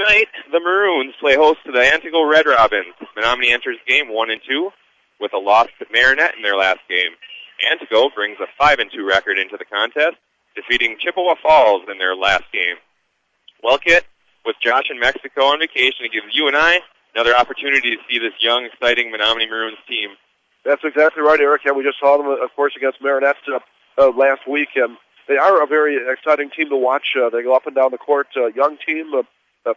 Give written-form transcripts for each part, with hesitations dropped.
Tonight, the Maroons play host to the Antigo Red Robins. Menominee enters game 1-2 with a loss to Marinette in their last game. Antigo brings a 5-2 record into the contest, defeating Chippewa Falls in their last game. Well, Kit, with Josh in Mexico on vacation, it gives you and I another opportunity to see this young, exciting Menominee Maroons team. That's exactly right, Eric. And we just saw them, of course, against Marinette last week. They are a very exciting team to watch. They go up and down the court. Young team,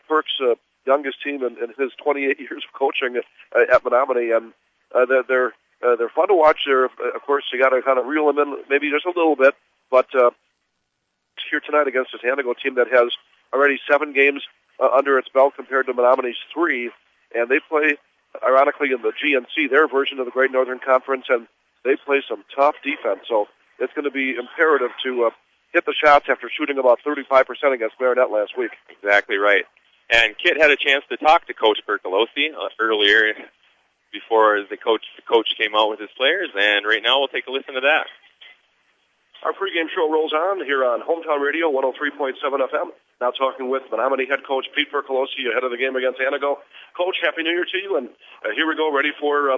Perk's youngest team in his 28 years of coaching at Menominee, and they're fun to watch. Of course, you got to kind of reel them in, maybe just a little bit. But here tonight against this Antigo team that has already 7 games under its belt compared to Menominee's 3, and they play, ironically, in the GNC, their version of the Great Northern Conference, and they play some tough defense. So it's going to be imperative to hit the shots after shooting about 35% against Marinette last week. Exactly right. And Kit had a chance to talk to Coach Bertolozzi earlier before the coach came out with his players, and right now we'll take a listen to that. Our pregame show rolls on here on Hometown Radio, 103.7 FM. Now talking with Menominee head coach Pete Bertolozzi ahead of the game against Antigo. Coach, Happy New Year to you, and here we go, ready for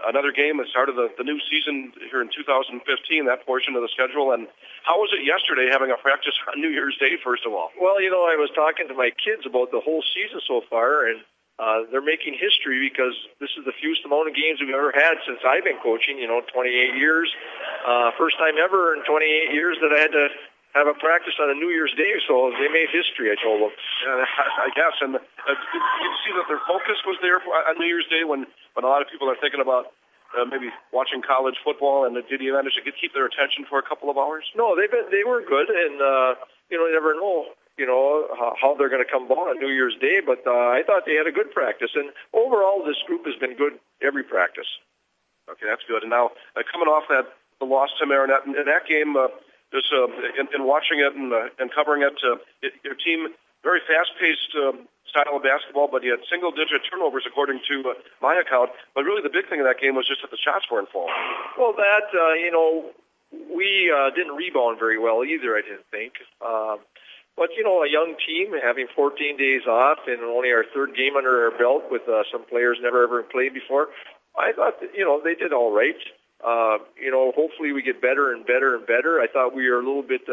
another game, the start of the new season here in 2015, that portion of the schedule. And how was it yesterday having a practice on New Year's Day, first of all? Well, I was talking to my kids about the whole season so far, and they're making history because this is the fewest amount of games we've ever had since I've been coaching, 28 years. First time ever in 28 years that I had to have a practice on a New Year's Day, so they made history, I told them. I guess, and you see that their focus was there on New Year's Day when a lot of people are thinking about maybe watching college football, and did you manage to keep their attention for a couple of hours? No, they were good, and, you never know. How they're going to come on New Year's Day, but I thought they had a good practice. And overall, this group has been good every practice. Okay, that's good. And now, coming off the loss to Marinette, in that game, just in watching it and covering it, your team, very fast-paced style of basketball, but you had single-digit turnovers according to my account. But really the big thing in that game was just that the shots weren't falling. Well, that, we didn't rebound very well either, I didn't think. But, a young team having 14 days off and only our 3rd game under our belt with some players never ever played before, I thought that, they did all right. Hopefully we get better and better and better. I thought we were a little bit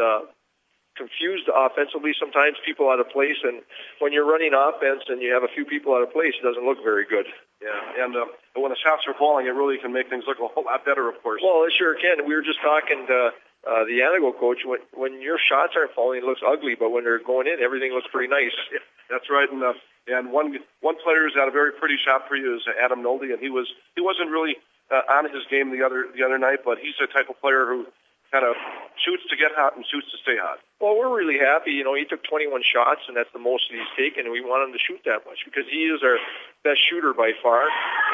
confused offensively. Sometimes people out of place, and when you're running offense and you have a few people out of place, it doesn't look very good. Yeah, and when the shots are falling, it really can make things look a whole lot better, of course. Well, it sure can. We were just talking to the Antigo coach, when your shots aren't falling, it looks ugly, but when they're going in, everything looks pretty nice. Yeah, that's right, and one player who's had a very pretty shot for you is Adam Nolde, and he wasn't really on his game the other night, but he's the type of player who kind of shoots to get hot and shoots to stay hot. Well, we're really happy. He took 21 shots, and that's the most that he's taken, and we want him to shoot that much because he is our best shooter by far.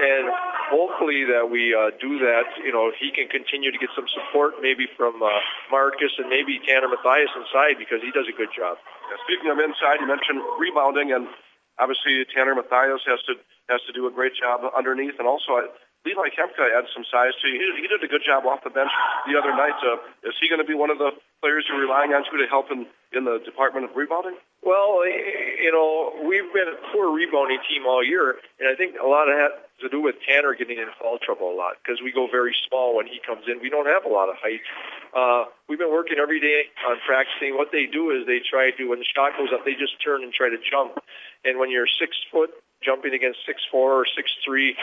And hopefully that we do that. He can continue to get some support maybe from Marcus and maybe Tanner Mathias inside because he does a good job. Yeah, speaking of inside, you mentioned rebounding, and obviously Tanner Mathias has to do a great job underneath, and also Levi Kempka adds some size to you. He did a good job off the bench the other night. Is he going to be one of the players you're relying on to help in the department of rebounding? Well, we've been a poor rebounding team all year, and I think a lot of that has to do with Tanner getting in foul trouble a lot because we go very small when he comes in. We don't have a lot of height. We've been working every day on practicing. What they do is they try to, when the shot goes up, they just turn and try to jump. And when you're 6 foot, jumping against 6'4" or 6'3",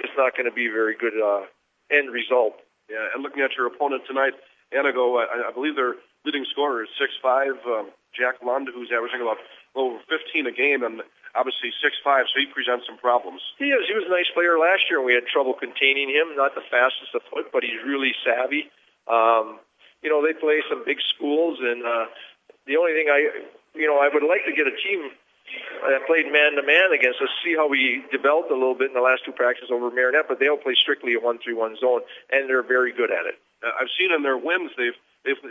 it's not going to be a very good end result. Yeah, and looking at your opponent tonight, Antigo, I believe their leading scorer is 6'5", Jack Lund, who's averaging about over 15 a game, and obviously 6'5", so he presents some problems. He is. He was a nice player last year, and we had trouble containing him. Not the fastest of foot, but he's really savvy. They play some big schools, and the only thing I would like to get a team that played man-to-man against us, see how we developed a little bit in the last 2 practices over Marinette, but they'll play strictly a 1-3-1 zone, and they're very good at it. I've seen in their wins they've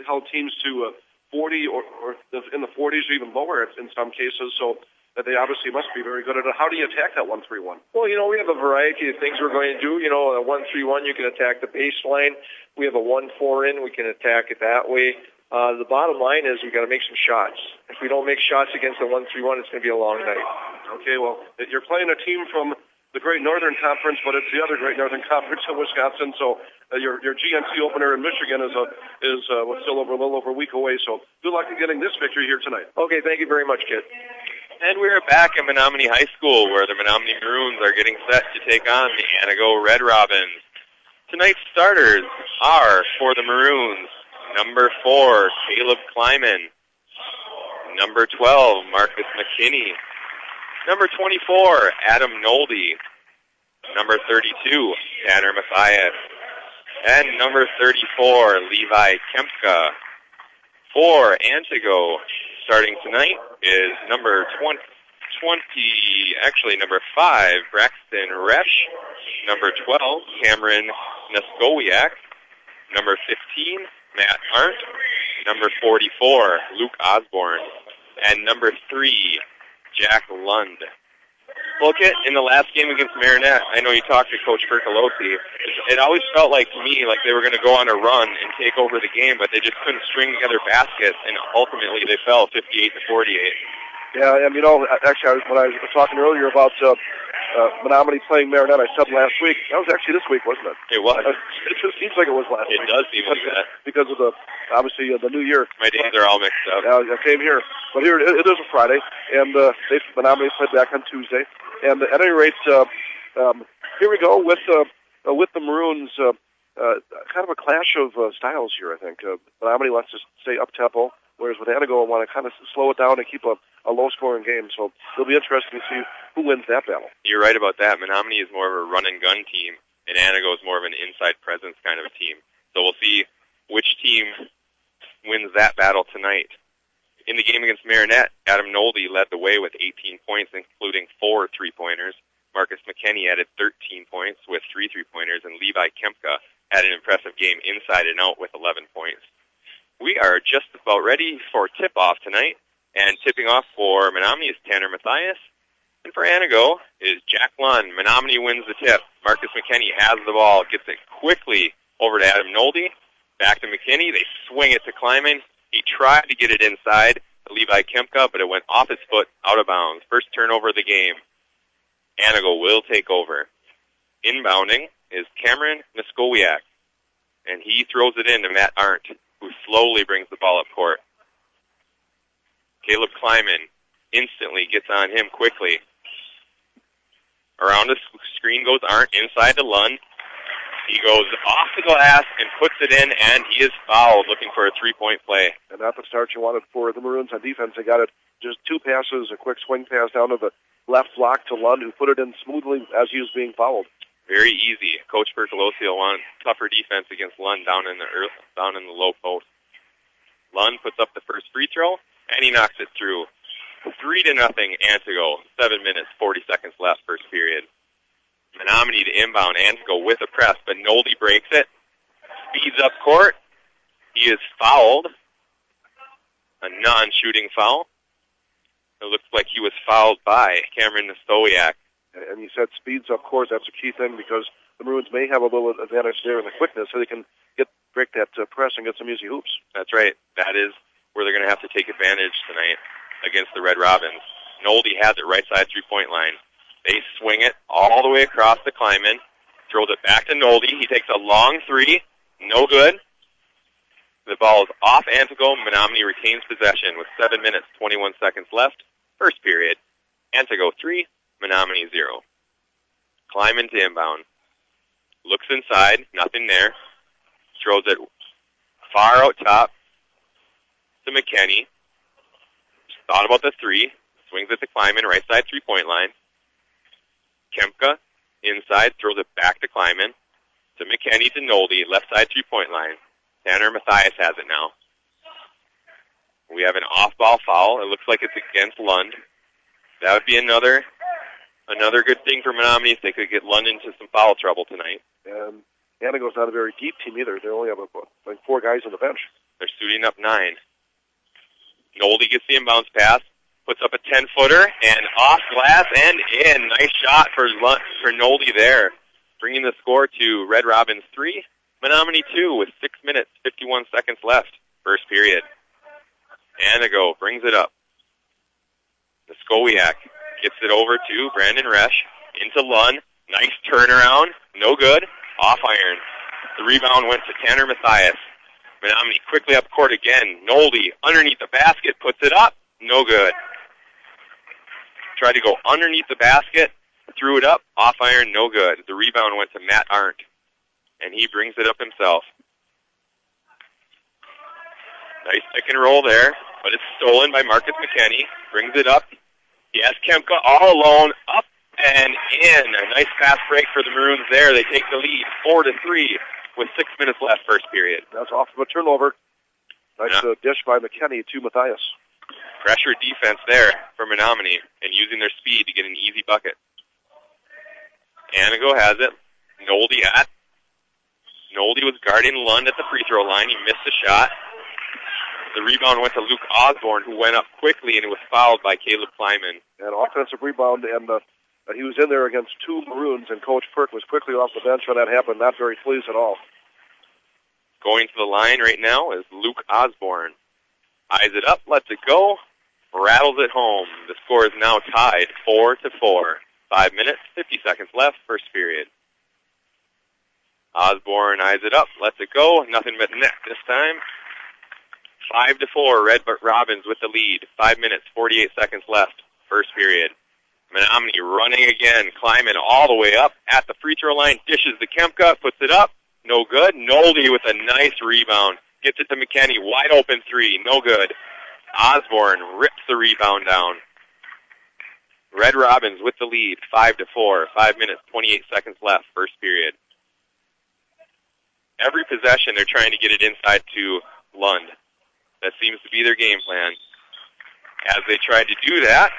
held teams to 40 or in the 40s or even lower in some cases, so that they obviously must be very good at it. How do you attack that 1-3-1? Well, we have a variety of things we're going to do. A 1-3-1, you can attack the baseline. We have a 1-4 in, we can attack it that way. The bottom line is we've got to make some shots. If we don't make shots against the 1-3-1, it's going to be a long night. Okay, well, you're playing a team from the Great Northern Conference, but it's the other Great Northern Conference in Wisconsin. So your GNC opener in Michigan is still a little over a week away. So good luck in getting this victory here tonight. Okay, thank you very much, kid. And we're back at Menominee High School, where the Menominee Maroons are getting set to take on the Antigo Red Robins. Tonight's starters are, for the Maroons, number 4, Caleb Kleiman. Number 12, Marcus McKinney. Number 24, Adam Nolde. Number 32, Tanner Mathias. And number 34, Levi Kempka. For Antigo, starting tonight is number 5, Braxton Resch. Number 12, Cameron Neskowiak. Number 15, Matt Arndt. Number 44, Luke Osborne. And number 3, Jack Lund. Look, in the last game against Marinette, I know you talked to Coach Percolosi. It always felt like to me like they were going to go on a run and take over the game, but they just couldn't string together baskets, and ultimately they fell 58-48. Yeah, and actually, when I was talking earlier about Menominee playing Marinette, I said last week. That was actually this week, wasn't it? It was. It just seems like it was last week. It does seem like that. Because of obviously the new year. My days are all mixed up. Yeah, same here. But here it is a Friday, and Menominee played back on Tuesday. And at any rate, here we go with the Maroons. Kind of a clash of styles here, I think. Menominee wants to stay up tempo, whereas with Antigo, I want to kind of slow it down and keep a low-scoring game. So it'll be interesting to see who wins that battle. You're right about that. Menominee is more of a run-and-gun team, and Antigo is more of an inside presence kind of a team. So we'll see which team wins that battle tonight. In the game against Marinette, Adam Nolde led the way with 18 points, including 4 3-pointers. Marcus McKinney added 13 points with 3 3-pointers, and Levi Kempka had an impressive game inside and out with 11 points. We are just about ready for tip-off tonight, and tipping off for Menominee is Tanner Mathias, and for Antigo is Jack Lund. Menominee wins the tip. Marcus McKinney has the ball, gets it quickly over to Adam Nolde, back to McKinney. They swing it to Kleiman. He tried to get it inside to Levi Kempka, but it went off his foot, out of bounds. First turnover of the game. Antigo will take over. Inbounding is Cameron Neskowiak, and he throws it in to Matt Arndt, who slowly brings the ball up court. Caleb Kleiman instantly gets on him quickly. Around the screen goes Arndt, inside to Lund. He goes off the glass and puts it in, and he is fouled, looking for a 3-point play. And not the start you wanted for the Maroons on defense. They got it just 2 passes, a quick swing pass down to the left block to Lund, who put it in smoothly as he was being fouled. Very easy. Coach Percolosi will want tougher defense against Lund down in the low post. Lund puts up the first free throw, and he knocks it through. 3-0 Antigo. 7 minutes, 40 seconds left, first period. Menominee to inbound. Antigo with a press, but Nolde breaks it. Speeds up court. He is fouled. A non-shooting foul. It looks like he was fouled by Cameron Neskowiak. And you said speeds up court. That's a key thing because the Maroons may have a little advantage there in the quickness, so they can break that press and get some easy hoops. That's right. That is where they're going to have to take advantage tonight against the Red Robins. Nolde has it right side 3-point line. They swing it all the way across to Kleiman. Throws it back to Nolde. He takes a long 3. No good. The ball is off Antigo. Menominee retains possession with 7 minutes, 21 seconds left. First period. Antigo 3, Menominee 0. Kleiman to inbound. Looks inside. Nothing there. Throws it far out top to McKinney. Thought about the 3. Swings it to Kleiman, right side 3-point line. Kempka, inside, throws it back to Kleiman. To McKinney to Nolde, left side 3-point line. Tanner Mathias has it now. We have an off-ball foul. It looks like it's against Lund. That would be another good thing for Menominee if they could get Lund into some foul trouble tonight. And Antigo's not a very deep team either. They only have like 4 guys on the bench. They're suiting up 9. Nolde gets the inbounds pass. Puts up a 10-footer, and off glass and in. Nice shot for Nolde there. Bringing the score to Red Robins 3, Menominee 2 with 6 minutes, 51 seconds left. first period. Antigo brings it up. Skowiak gets it over to Brandon Resch. Into Lund. Nice turnaround. No good. Off iron. The rebound went to Tanner Mathias. Menominee quickly up court again. Nolde underneath the basket. Puts it up. No good. Tried to go underneath the basket. Threw it up. Off iron. No good. The rebound went to Matt Arndt. And he brings it up himself. Nice pick and roll there. But it's stolen by Marcus McKinney. Brings it up. He has Kemka all alone. Up and in. A nice fast break for the Maroons there. They take the lead 4-3 with 6 minutes left first period. That's off of a turnover. Nice dish by McKinney to Mathias. Pressure defense there for Menominee and using their speed to get an easy bucket. Antigo has it. Nolde was guarding Lund at the free throw line. He missed the shot. The rebound went to Luke Osborne, who went up quickly and was fouled by Caleb Kleiman. An offensive rebound, and he was in there against two Maroons, and Coach Perk was quickly off the bench when that happened. Not very pleased at all. Going to the line right now is Luke Osborne. Eyes it up, lets it go, rattles it home. The score is now tied 4-4. 5 minutes, 50 seconds left, first period. Osborne eyes it up, lets it go, nothing but net this time. 5-4, Red Robins with the lead. 5 minutes, 48 seconds left, first period. Menominee running again, climbing all the way up at the free throw line, dishes the Kemka, puts it up, no good. Nolde with a nice rebound, gets it to McKinney, wide open three, no good. Osborne rips the rebound down. Red Robins with the lead, 5-4, 5 minutes, 28 seconds left, first period. Every possession, they're trying to get it inside to Lund. That seems to be their game plan. As they tried to do that,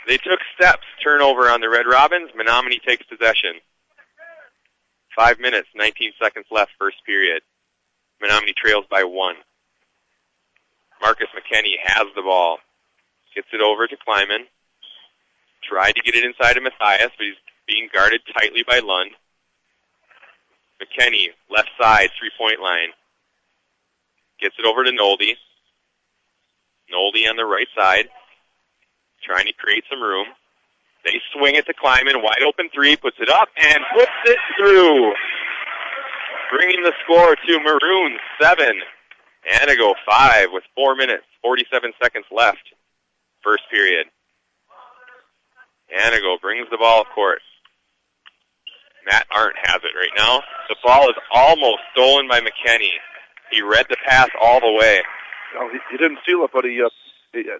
they took steps. Turnover on the Red Robins. Menominee takes possession. 5 minutes, 19 seconds left, first period. Menominee trails by 1. Marcus McKinney has the ball. Gets it over to Kleiman. Tried to get it inside to Mathias, but he's being guarded tightly by Lund. McKinney, left side, three-point line. Gets it over to Nolde. Nolde on the right side, trying to create some room. They swing it to Kleiman, wide open three, puts it up, and puts it through. Bringing the score to Maroons 7. Antigo 5 with 4 minutes, 47 seconds left. First period. Antigo brings the ball up court. Matt Arndt has it right now. The ball is almost stolen by McKinney. He read the pass all the way. No, he didn't steal it, but he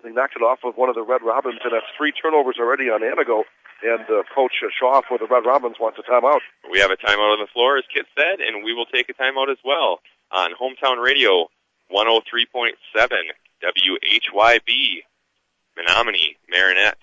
knocked it off of one of the Red Robins, and that's 3 turnovers already on Antigo. And Coach Shaw for the Red Robins wants a timeout. We have a timeout on the floor, as Kit said, and we will take a timeout as well on Hometown Radio 103.7 WHYB, Menominee, Marinette.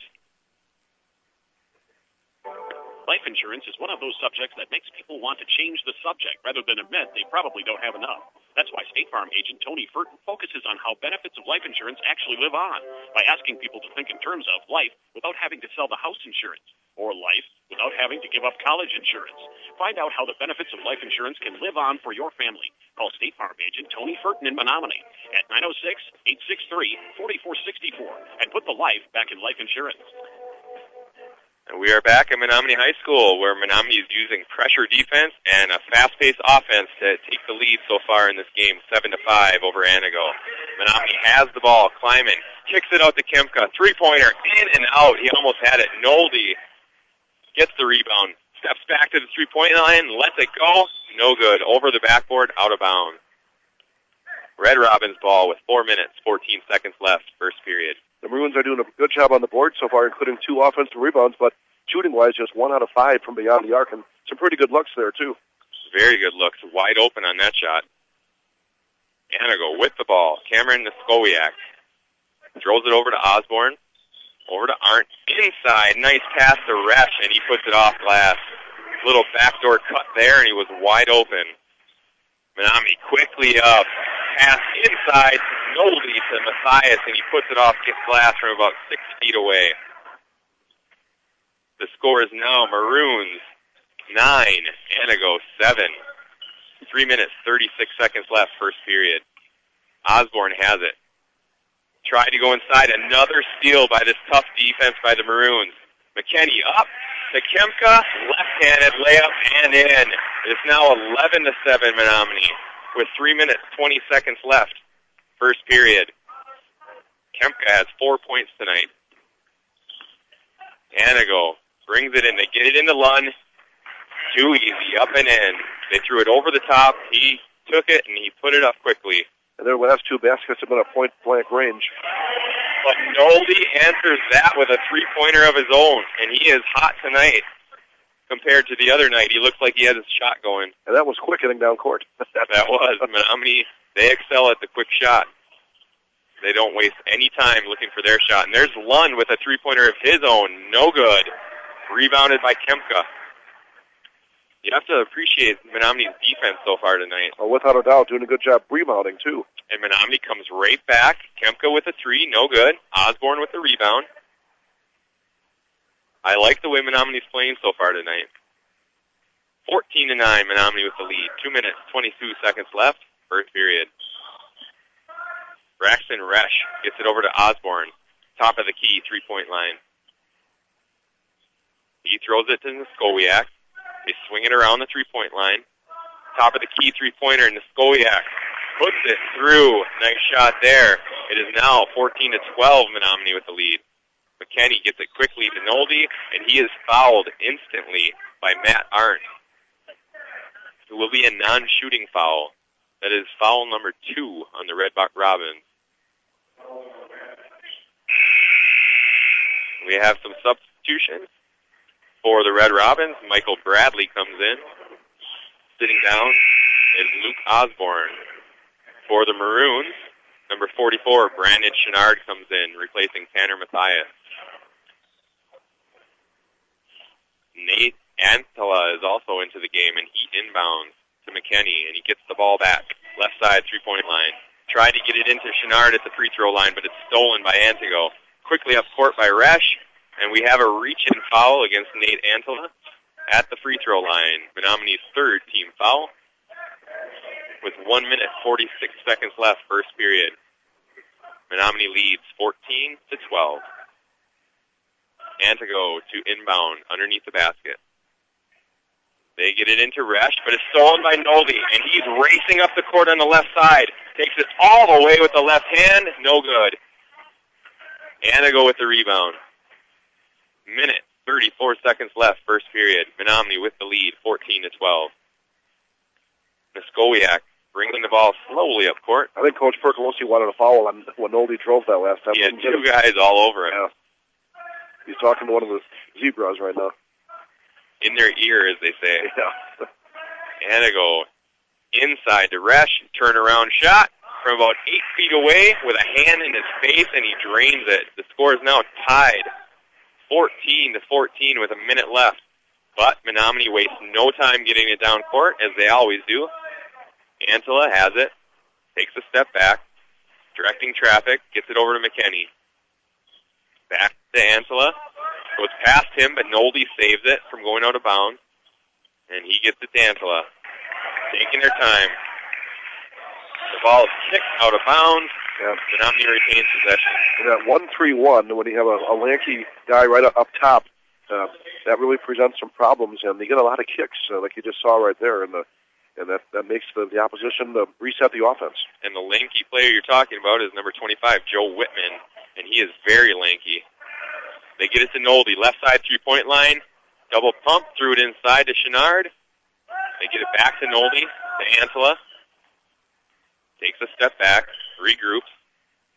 Life insurance is one of those subjects that makes people want to change the subject rather than admit they probably don't have enough. That's why State Farm agent Tony Furton focuses on how benefits of life insurance actually live on by asking people to think in terms of life without having to sell the house insurance, or life without having to give up college insurance. Find out how the benefits of life insurance can live on for your family. Call State Farm agent Tony Furton in Menominee at 906-863-4464 and put the life back in life insurance. And we are back at Menominee High School, where Menominee is using pressure defense and a fast-paced offense to take the lead so far in this game, 7-5 over Antigo. Menominee has the ball. Kleiman kicks it out to Kemka. Three-pointer in and out. He almost had it. Nolde gets the rebound. Steps back to the three-point line. Lets it go. No good. Over the backboard. Out of bounds. Red Robins ball with 4 minutes, 14 seconds left. First period. The Maroons are doing a good job on the board so far, including 2 offensive rebounds, but shooting-wise, just 1 out of 5 from beyond the arc, and some pretty good looks there, too. Very good looks. Wide open on that shot. Antigo with the ball. Cameron Skowiak throws it over to Osborne. Over to Arndt. Inside. Nice pass to Resch, and he puts it off glass. Little backdoor cut there, and he was wide open. Menominee quickly up. Pass inside. Nolde to Mathias, and he puts it off glass from about 6 feet away. The score is now Maroons 9, Antigo 7. 3 minutes, 36 seconds left, first period. Osborne has it. Tried to go inside. Another steal by this tough defense by the Maroons. McKinney up to Kemka. Left-handed layup and in. It's now 11-7 Menominee with 3 minutes, 20 seconds left. First period. Kemka has 4 points tonight. Antigo brings it in. They get it into Lund. Too easy. Up and in. They threw it over the top. He took it and he put it up quickly. And their last 2 baskets have been at point-blank range. But Nolde answers that with a three-pointer of his own, and he is hot tonight compared to the other night. He looked like he had his shot going. And that was quick hitting down court. That was. Menominee, they excel at the quick shot. They don't waste any time looking for their shot. And there's Lund with a three-pointer of his own. No good. Rebounded by Kemka. You have to appreciate Menominee's defense so far tonight. Oh, without a doubt, doing a good job rebounding, too. And Menominee comes right back. Kemka with a three, no good. Osborne with the rebound. I like the way Menominee's playing so far tonight. 14-9, Menominee with the lead. 2 minutes, 22 seconds left. First period. Braxton Resch gets it over to Osborne. Top of the key, three-point line. He throws it to Niskowiak. They swing it around the three-point line. Top of the key three-pointer, Niskowiak puts it through. Nice shot there. It is now 14-12, Menominee with the lead. McKinney gets it quickly to Nolde, and he is fouled instantly by Matt Arndt. It will be a non-shooting foul. That is foul number 2 on the Red Robins. We have some substitutions. For the Red Robins, Michael Bradley comes in. Sitting down is Luke Osborne. For the Maroons, number 44, Brandon Chenard comes in, replacing Tanner Mathias. Nate Antela is also into the game, and he inbounds to McKinney, and he gets the ball back. Left side, three-point line. Tried to get it into Chenard at the free throw line, but it's stolen by Antigo. Quickly up court by Resch. And we have a reach-in foul against Nate Antela at the free throw line. Menominee's third team foul with 1 minute, 46 seconds left, first period. Menominee leads 14-12. Antigo to inbound underneath the basket. They get it into Resch, but it's stolen by Nolde, and he's racing up the court on the left side. Takes it all the way with the left hand. No good. Antigo with the rebound. Minute, 34 seconds left, first period. Menominee with the lead, 14-12. Niskowiak bringing the ball slowly up court. I think Coach Percolosi wanted a foul on when Nolde drove that last time. He had 2 guys all over him. Yeah. He's talking to one of the zebras right now. In their ear, as they say. Yeah. Antigo inside to Resch, turnaround shot from about 8 feet away with a hand in his face, and he drains it. The score is now tied. 14-14 with a minute left. But Menominee wastes no time getting it down court, as they always do. Antela has it, takes a step back, directing traffic, gets it over to McKinney. Back to Antela, goes past him, but Nolde saves it from going out of bounds. And he gets it to Antela. Taking their time. The ball is kicked out of bounds. Yeah. Menominee retains possession. And that 1-3-1, when you have a lanky guy right up top, that really presents some problems, and they get a lot of kicks, like you just saw right there, and that makes the opposition reset the offense. And the lanky player you're talking about is number 25, Joe Whitman, and he is very lanky. They get it to Nolde, left side three-point line, double pump, threw it inside to Chenard. They get it back to Nolde, to Antela. Takes a step back, regroups.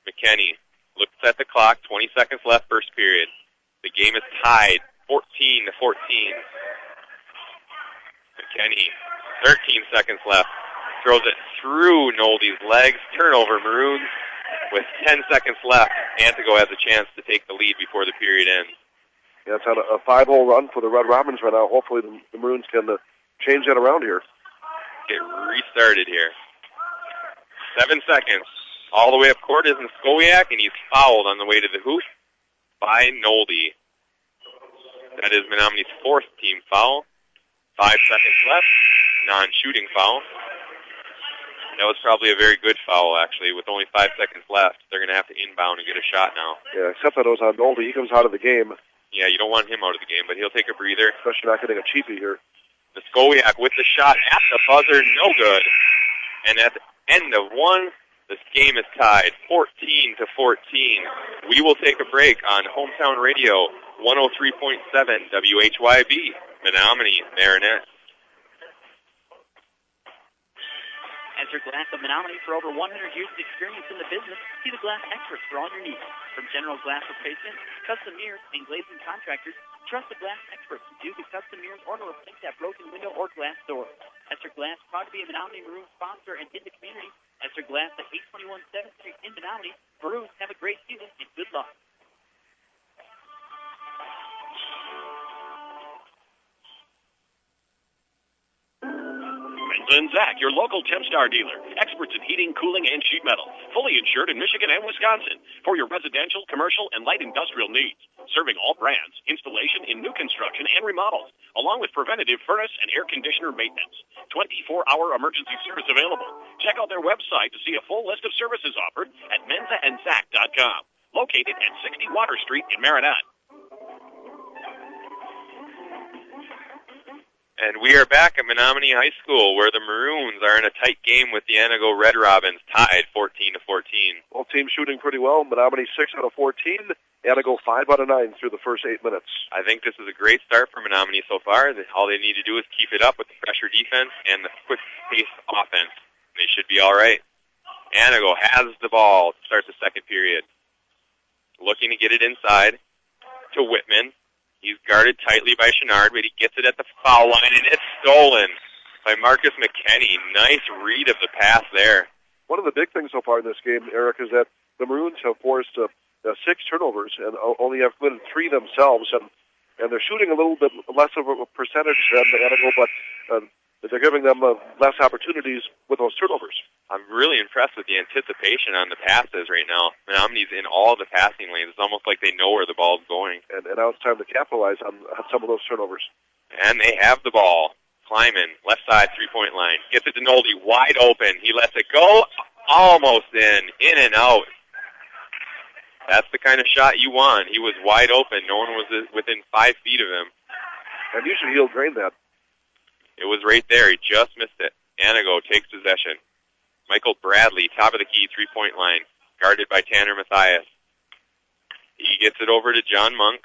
McKinney looks at the clock, 20 seconds left, first period. The game is tied, 14-14. McKinney, 13 seconds left, throws it through Nolde's legs, turnover Maroons. With 10 seconds left, Antigo has a chance to take the lead before the period ends. Yeah, it's on a 5-hole run for the Red Robins right now. Hopefully the Maroons can change that around here. Get restarted here. 7 seconds. All the way up court is Niskowiak, and he's fouled on the way to the hoop by Nolde. That is Menominee's fourth team foul. 5 seconds left. Non-shooting foul. That was probably a very good foul, actually. With only 5 seconds left, they're going to have to inbound and get a shot now. Yeah, except that it was on Nolte. He comes out of the game. Yeah, you don't want him out of the game, but he'll take a breather. Especially not getting a cheapie here. Muskowiak with the shot at the buzzer, no good. And at the end of one, this game is tied 14-14. We will take a break on Hometown Radio 103.7 WHYB, Menominee, Marinette. Ezra Glass of Menominee, for over 100 years of experience in the business, see the glass experts for all your needs. From general glass replacement, custom mirrors, and glazing contractors, trust the glass experts who do the custom mirrors or to replace that broken window or glass door. Ezra Glass, proud to be a Menominee Maroons sponsor and in the community. Ezra Glass at 821 7th Street in Menominee. Maroons, have a great season and good luck. Franklin Zach, your local Tempstar dealer. Experts in heating, cooling, and sheet metal. Fully insured in Michigan and Wisconsin for your residential, commercial, and light industrial needs. Serving all brands. Installation in new construction and remodels, along with preventative furnace and air conditioner maintenance. 24-hour emergency service available. Check out their website to see a full list of services offered at menzaandzac.com. Located at 60 Water Street in Marinette. And we are back at Menominee High School, where the Maroons are in a tight game with the Antigo Red Robins, tied 14-14. Both teams shooting pretty well. Menominee 6 out of 14. Antigo 5 out of 9 through the first 8 minutes. I think this is a great start for Menominee so far. All they need to do is keep it up with the pressure defense and the quick-paced offense. They should be all right. Antigo has the ball to start the second period. Looking to get it inside to Whitman. He's guarded tightly by Chenard, but he gets it at the foul line, and it's stolen by Marcus McKenney. Nice read of the pass there. One of the big things so far in this game, Eric, is that the Maroons have forced 6 turnovers and only have committed 3 themselves, and they're shooting a little bit less of a percentage than the Antigo, but they're giving them less opportunities with those turnovers. I'm really impressed with the anticipation on the passes right now. Menominee's in all the passing lanes. It's almost like they know where the ball's going. And now it's time to capitalize on some of those turnovers. And they have the ball. Kleiman, left side, three-point line. Gets it to Nolte, wide open. He lets it go, almost in and out. That's the kind of shot you want. He was wide open. No one was within 5 feet of him. And usually he'll drain that. It was right there. He just missed it. Antigo takes possession. Michael Bradley, top of the key, three-point line, guarded by Tanner Mathias. He gets it over to John Monk,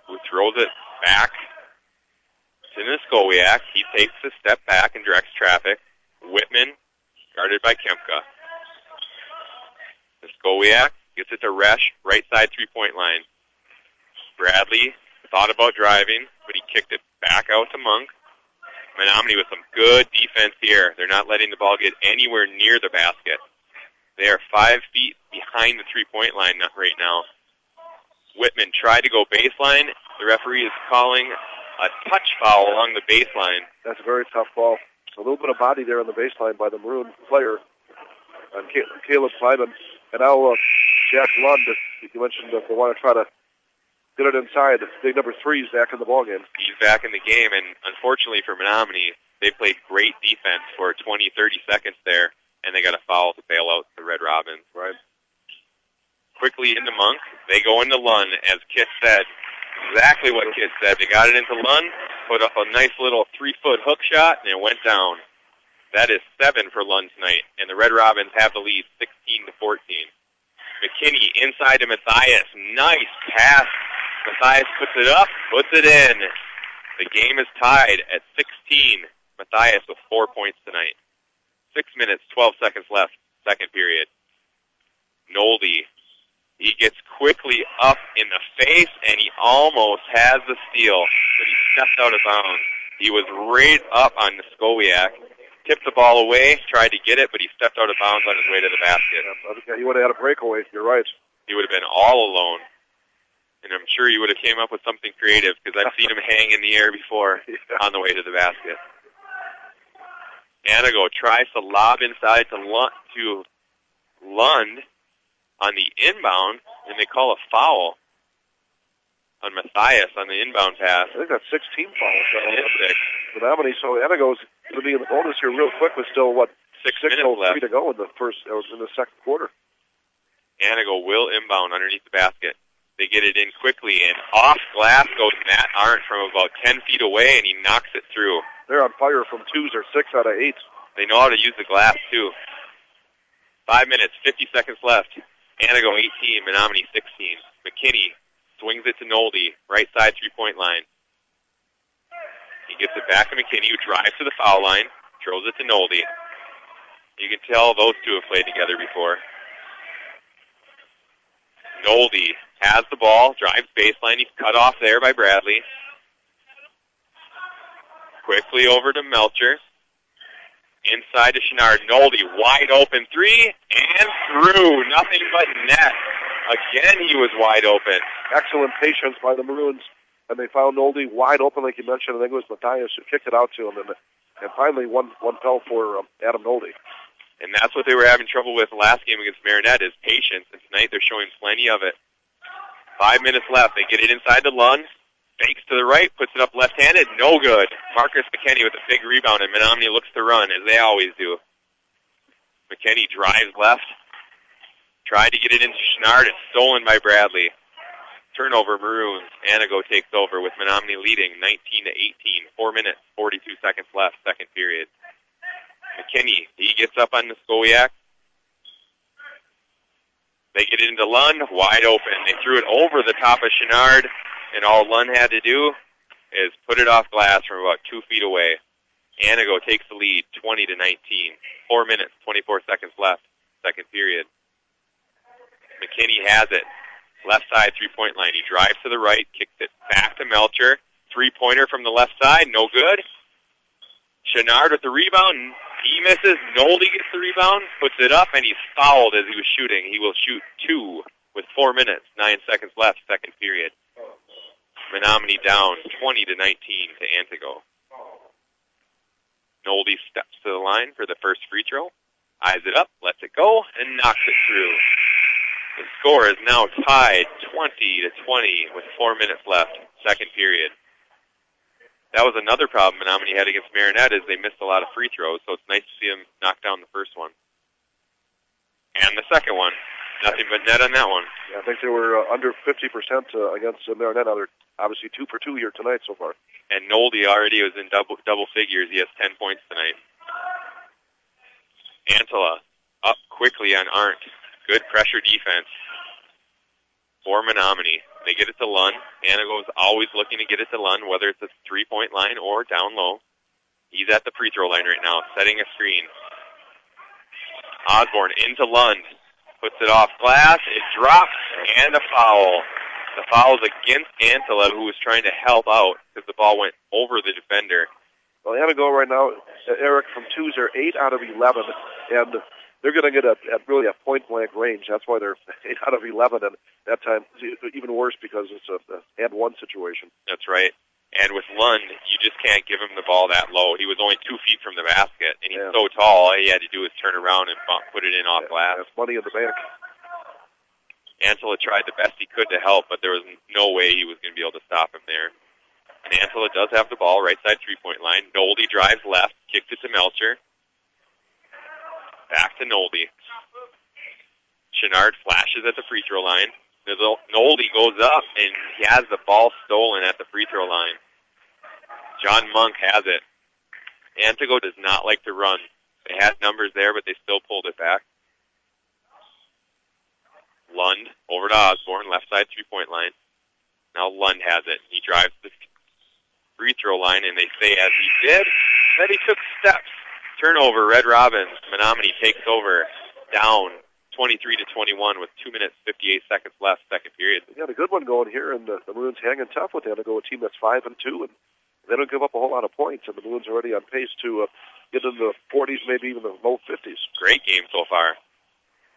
who throws it back to Muskowiak. He takes a step back and directs traffic. Whitman, guarded by Kempka. Muskowiak gets it to Resch, right side three-point line. Bradley thought about driving, but he kicked it back out to Monk. Menominee with some good defense here. They're not letting the ball get anywhere near the basket. They are 5 feet behind the three-point line right now. Whitman tried to go baseline. The referee is calling a touch foul along the baseline. That's a very tough ball. A little bit of body there on the baseline by the Maroon player, Caleb Kleiman. And now Jack Lund, you mentioned that they want to try to get it inside. Big number 3 is back in the ballgame. He's back in the game, and unfortunately for Menominee, they played great defense for 20, 30 seconds there, and they got a foul to bail out the Red Robins. Right. Quickly into Monk. They go into Lund, as Kit said. Exactly what Kit said. They got it into Lund, put up a nice little 3-foot hook shot, and it went down. That is 7 for Lund tonight, and the Red Robins have the lead 16-14. McKinney inside to Mathias. Nice pass. Mathias puts it up, puts it in. The game is tied at 16. Mathias with 4 points tonight. 6 minutes, 12 seconds left, second period. Nolte, he gets quickly up in the face, and he almost has the steal, but he stepped out of bounds. He was right up on Muskowiak, tipped the ball away, tried to get it, but he stepped out of bounds on his way to the basket. Yeah, he would have had a breakaway, you're right. He would have been all alone. And I'm sure you would have came up with something creative because I've seen him hang in the air before on the way to the basket. Antigo tries to lob inside to Lund on the inbound, and they call a foul on Mathias on the inbound pass. I think that's 16 fouls. So Antigo's going to be in the bonus here real quick with still, 6 minutes left. 6:03 to go in the second quarter. Antigo will inbound underneath the basket. They get it in quickly, and off glass goes Matt Arndt from about 10 feet away, and he knocks it through. They're on fire from twos. They're 6 out of 8. They know how to use the glass, too. 5 minutes, 50 seconds left. Antigo 18, Menominee 16. McKinney swings it to Nolde, right side three-point line. He gets it back to McKinney, who drives to the foul line, throws it to Nolde. You can tell those two have played together before. Nolde has the ball, drives baseline. He's cut off there by Bradley. Quickly over to Melcher. Inside to Chenard. Nolde, wide open three, and through. Nothing but net. Again, he was wide open. Excellent patience by the Maroons. And they found Nolde wide open, like you mentioned. I think it was Matthias who kicked it out to him. And finally, one fell for Adam Nolde. And that's what they were having trouble with last game against Marinette, is patience. And tonight they're showing plenty of it. 5 minutes left. They get it inside to Lund. Fakes to the right, puts it up left-handed. No good. Marcus McKinney with a big rebound, and Menominee looks to run, as they always do. McKinney drives left. Tried to get it into Chenard. It's stolen by Bradley. Turnover, Maroons. Antigo takes over with Menominee leading 19-18. 4 minutes, 42 seconds left, second period. McKinney, he gets up on Niskowiak. They get it into Lund, wide open. They threw it over the top of Chenard, and all Lund had to do is put it off glass from about 2 feet away. Antigo takes the lead, 20-19. 4 minutes, 24 seconds left, second period. McKinney has it. Left side three-point line. He drives to the right, kicks it back to Melcher. Three-pointer from the left side, no good. Chenard with the rebound. He misses. Nolde gets the rebound, puts it up, and he's fouled as he was shooting. He will shoot two with 4 minutes, 9 seconds left, second period. Menominee down 20-19 to Antigo. Nolde steps to the line for the first free throw. Eyes it up, lets it go, and knocks it through. The score is now tied 20-20 with 4 minutes left, second period. That was another problem Menominee had against Marinette, is they missed a lot of free throws, so it's nice to see them knock down the first one. And the second one. Nothing but net on that one. Yeah, I think they were under 50% against Marinette. Now they're obviously 2 for 2 here tonight so far. And Nolde already was in double figures. He has 10 points tonight. Antela up quickly on Arndt. Good pressure defense for Menominee. They get it to Lund. Antigo is always looking to get it to Lund, whether it's a three-point line or down low. He's at the free throw line right now, setting a screen. Osborne into Lund. Puts it off glass. It drops, and a foul. The foul is against Antela, who was trying to help out because the ball went over the defender. Well, Antigo right now, Eric, from twos are 8 out of 11, and they're going to get really a point-blank range. That's why they're 8 out of 11, and that time even worse because it's a and-one situation. That's right. And with Lund, you just can't give him the ball that low. He was only 2 feet from the basket, and he's so tall, all he had to do was turn around and put it in off glass. That's money in the bank. Antela tried the best he could to help, but there was no way he was going to be able to stop him there. And Antela does have the ball, right side three-point line. Nolde drives left, kicks it to Melcher. Back to Nolde. Chenard flashes at the free throw line. Nolde goes up, and he has the ball stolen at the free throw line. John Monk has it. Antigo does not like to run. They had numbers there, but they still pulled it back. Lund over to Osborne, left side three-point line. Now Lund has it. He drives the free throw line, and they say as he did, that he took steps. Turnover, Red Robins. Menominee takes over, down 23-21 with 2 minutes, 58 seconds left, second period. They got a good one going here, and the Maroons hanging tough with Antigo, a team that's 5-2, and they don't give up a whole lot of points, and the Maroons are already on pace to get into the 40s, maybe even the low 50s. Great game so far.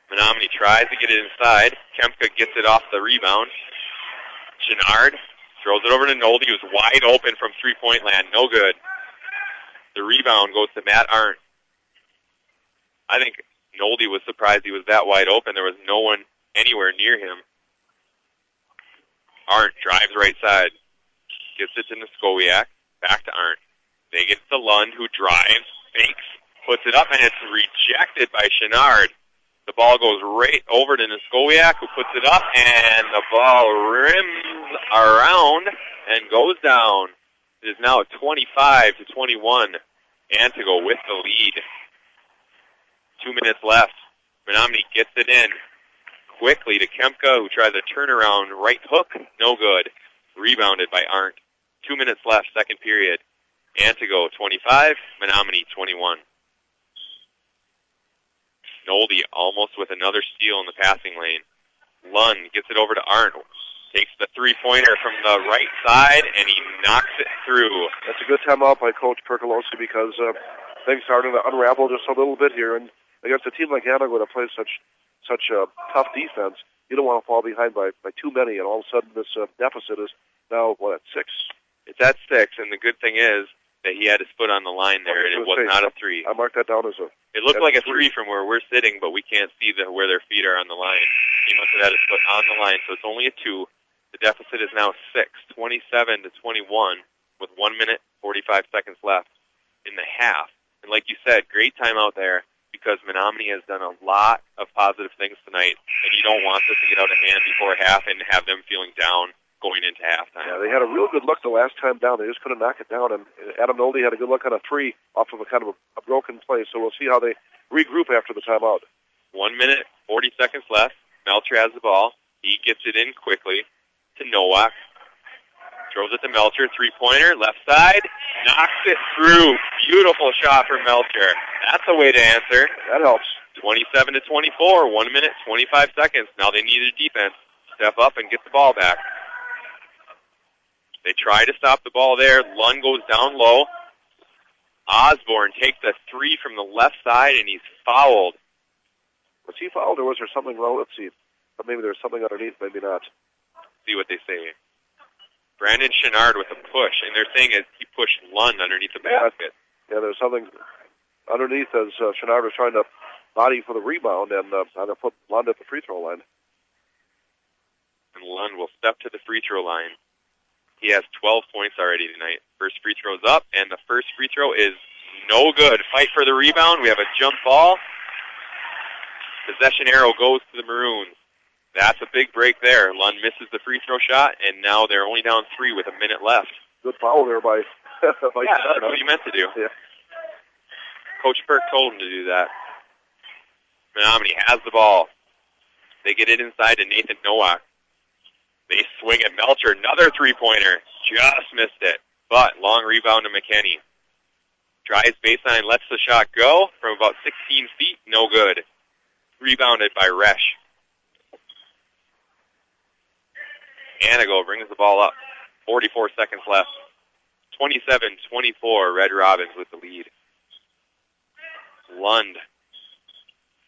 Menominee tries to get it inside. Kempka gets it off the rebound. Chenard throws it over to Nolde. He was wide open from three-point land. No good. The rebound goes to Matt Arndt. I think Nolde was surprised he was that wide open. There was no one anywhere near him. Arndt drives right side. Gets it to Niskowiak. Back to Arndt. They get to Lund, who drives, fakes, puts it up, and it's rejected by Chenard. The ball goes right over to Niskowiak, who puts it up, and the ball rims around and goes down. It is now 25-21. Antigo with the lead. 2 minutes left. Menominee gets it in quickly to Kemka, who tries a turnaround right hook. No good. Rebounded by Arndt. 2 minutes left, second period. Antigo 25, Menominee 21. Nolde almost with another steal in the passing lane. Lund gets it over to Arndt. Takes the three-pointer from the right side, and he knocks it through. That's a good timeout by Coach Perkolowski because things starting to unravel just a little bit here. And against a team like Antigo that plays such a tough defense, you don't want to fall behind by too many. And all of a sudden, this deficit is now, at 6? It's at 6, and the good thing is that he had his foot on the line there, and it was not a 3. I marked that down as a... It looked like a 3 from where we're sitting, but we can't see where their feet are on the line. He must have had his foot on the line, so it's only a 2. The deficit is now 6, 27-21, with 1 minute, 45 seconds left in the half. And like you said, great timeout there, because Menominee has done a lot of positive things tonight, and you don't want this to get out of hand before half and have them feeling down going into halftime. Yeah, they had a real good look the last time down. They just couldn't knock it down, and Adam Nolde had a good look on a 3 off of a kind of a broken play, so we'll see how they regroup after the timeout. 1 minute, 40 seconds left. Melcher has the ball. He gets it in quickly to Nowak. Throws it to Melcher, three-pointer, left side, knocks it through. Beautiful shot for Melcher. That's a way to answer. That helps. 27-24, 1 minute, 25 seconds. Now they need a defense. Step up and get the ball back. They try to stop the ball there. Lund goes down low. Osborne takes a 3 from the left side, and he's fouled. Was he fouled, or was there something wrong? Let's see. But maybe there's something underneath, maybe not. See what they say. Brandon Chenard with a push, and they're saying he pushed Lund underneath the basket. Yeah, there's something underneath as Chenard was trying to body for the rebound, and either put Lund at the free throw line. And Lund will step to the free throw line. He has 12 points already tonight. First free throw's up, and the first free throw is no good. Fight for the rebound. We have a jump ball. Possession arrow goes to the Maroons. That's a big break there. Lund misses the free throw shot, and now they're only down 3 with a minute left. Good foul there by that's what he meant to do. Yeah. Coach Perk told him to do that. Menominee has the ball. They get it inside to Nathan Nowak. They swing at Melcher. Another three-pointer. Just missed it. But long rebound to McKinney. Drives baseline, lets the shot go from about 16 feet. No good. Rebounded by Resch. Antigo brings the ball up. 44 seconds left. 27-24. Red Robins with the lead. Lund.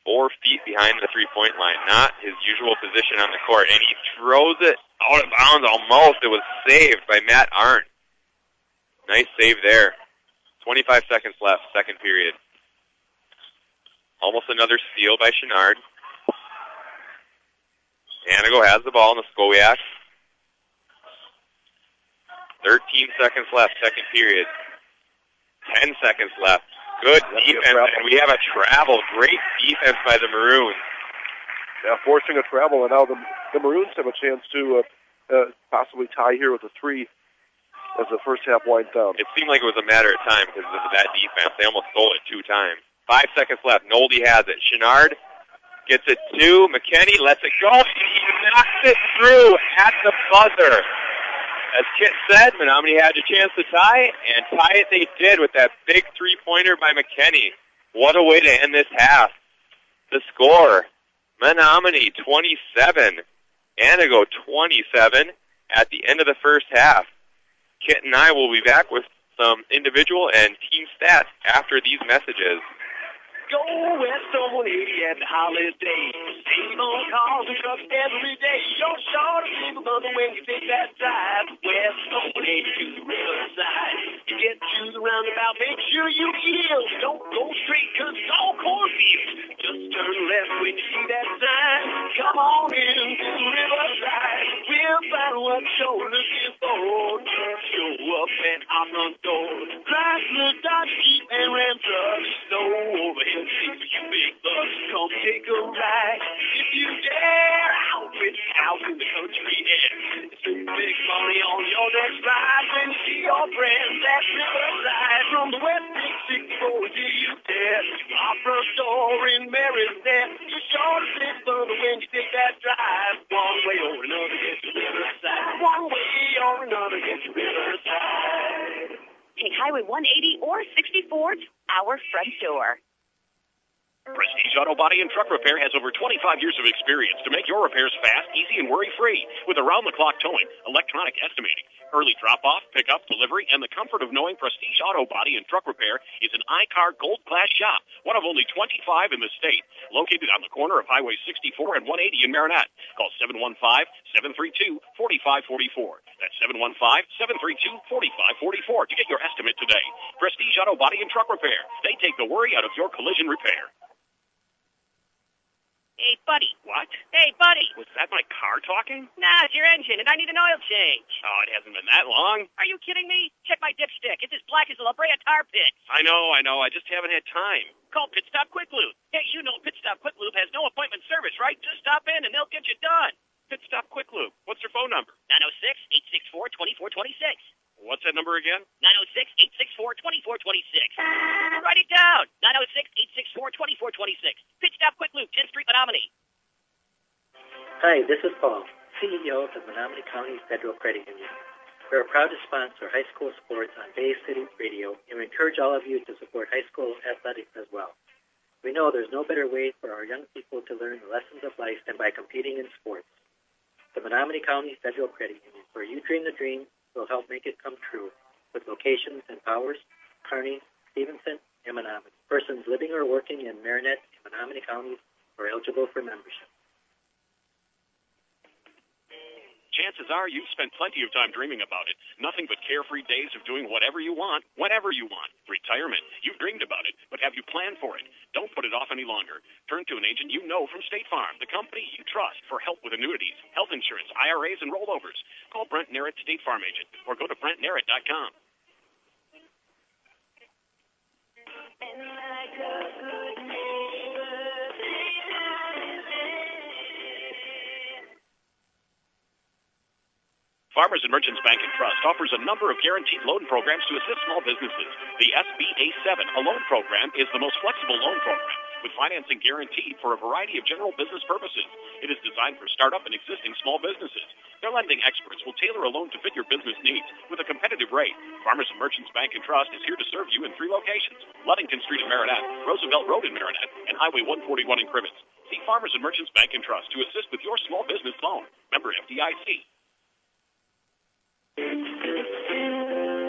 4 feet behind the three-point line. Not his usual position on the court. And he throws it out of bounds almost. It was saved by Matt Arndt. Nice save there. 25 seconds left, second period. Almost another steal by Chenard. Antigo has the ball in the Skowiak. 13 seconds left, second period. 10 seconds left. Good defense, and we have a travel. Great defense by the Maroons. Yeah, forcing a travel, and now the Maroons have a chance to possibly tie here with a 3 as the first half winds down. It seemed like it was a matter of time because of that defense. They almost stole it 2 times. 5 seconds left. Nolde has it. Chenard gets it to McKinney, lets it go, and he knocks it through at the buzzer. As Kit said, Menominee had a chance to tie, and tie it they did with that big three-pointer by McKinney. What a way to end this half. The score, Menominee 27, Antigo 27 at the end of the first half. Kit and I will be back with some individual and team stats after these messages. Go west on 80 at the holiday. Save on cars and trucks every day. You're sure to save a mother when you take that drive. West on 80 to the riverside. You get to the roundabout, make sure you yield. Don't go straight, cause it's all cornfields. Just turn left when you see that sign. Come on in to the riverside. We'll find what you're looking for. Show up at our front door. Chrysler, Dodge, Jeep, and Ram trucks. Snow friends at Riverside. From the West 664 to UTEP, our front door in Maryland. You're sure to sit further when you take that drive. One way or another, get to Riverside. One way or another, get to Riverside. Take Highway 180 or 64 to our front door. Prestige Auto Body and Truck Repair has over 25 years of experience to make your repairs fast, easy, and worry-free with around-the-clock towing, electronic estimating, early drop-off, pickup, delivery, and the comfort of knowing Prestige Auto Body and Truck Repair is an I-Car Gold Class shop, one of only 25 in the state, located on the corner of Highway 64 and 180 in Marinette. Call 715-732-4544. That's 715-732-4544 to get your estimate today. Prestige Auto Body and Truck Repair. They take the worry out of your collision repair. Hey, buddy. What? Hey, buddy. Was that my car talking? Nah, it's your engine, and I need an oil change. Oh, it hasn't been that long. Are you kidding me? Check my dipstick. It's as black as a La Brea tar pit. I know. I just haven't had time. Call Pit Stop Quick Lube. Hey, you know Pit Stop Quick Lube has no appointment service, right? Just stop in, and they'll get you done. Pit Stop Quick Lube. What's their phone number? 906-864-2426. What's that number again? 906-864-2426. Write it down. 906-864-2426. Pit Stop Quick Lube, 10th Street, Menominee. Hi, this is Paul, CEO of the Menominee County Federal Credit Union. We're proud to sponsor high school sports on Bay City Radio, and we encourage all of you to support high school athletics as well. We know there's no better way for our young people to learn the lessons of life than by competing in sports. The Menominee County Federal Credit Union, where you dream the dream, will help make it come true, with locations in Powers, Kearney, Stevenson, and Menominee. Persons living or working in Marinette and Menominee counties are eligible for membership. Chances are you've spent plenty of time dreaming about it. Nothing but carefree days of doing whatever you want, whenever you want. Retirement. You've dreamed about it, but have you planned for it? Don't put it off any longer. Turn to an agent you know from State Farm, the company you trust, for help with annuities, health insurance, IRAs, and rollovers. Call Brent Narrett, State Farm agent, or go to BrentNarrett.com. Farmers and Merchants Bank and Trust offers a number of guaranteed loan programs to assist small businesses. The SBA 7, a loan program, is the most flexible loan program, with financing guaranteed for a variety of general business purposes. It is designed for startup and existing small businesses. Their lending experts will tailor a loan to fit your business needs with a competitive rate. Farmers and Merchants Bank and Trust is here to serve you in 3 locations: Ludington Street in Marinette, Roosevelt Road in Marinette, and Highway 141 in Cribbins. See Farmers and Merchants Bank and Trust to assist with your small business loan. Member FDIC.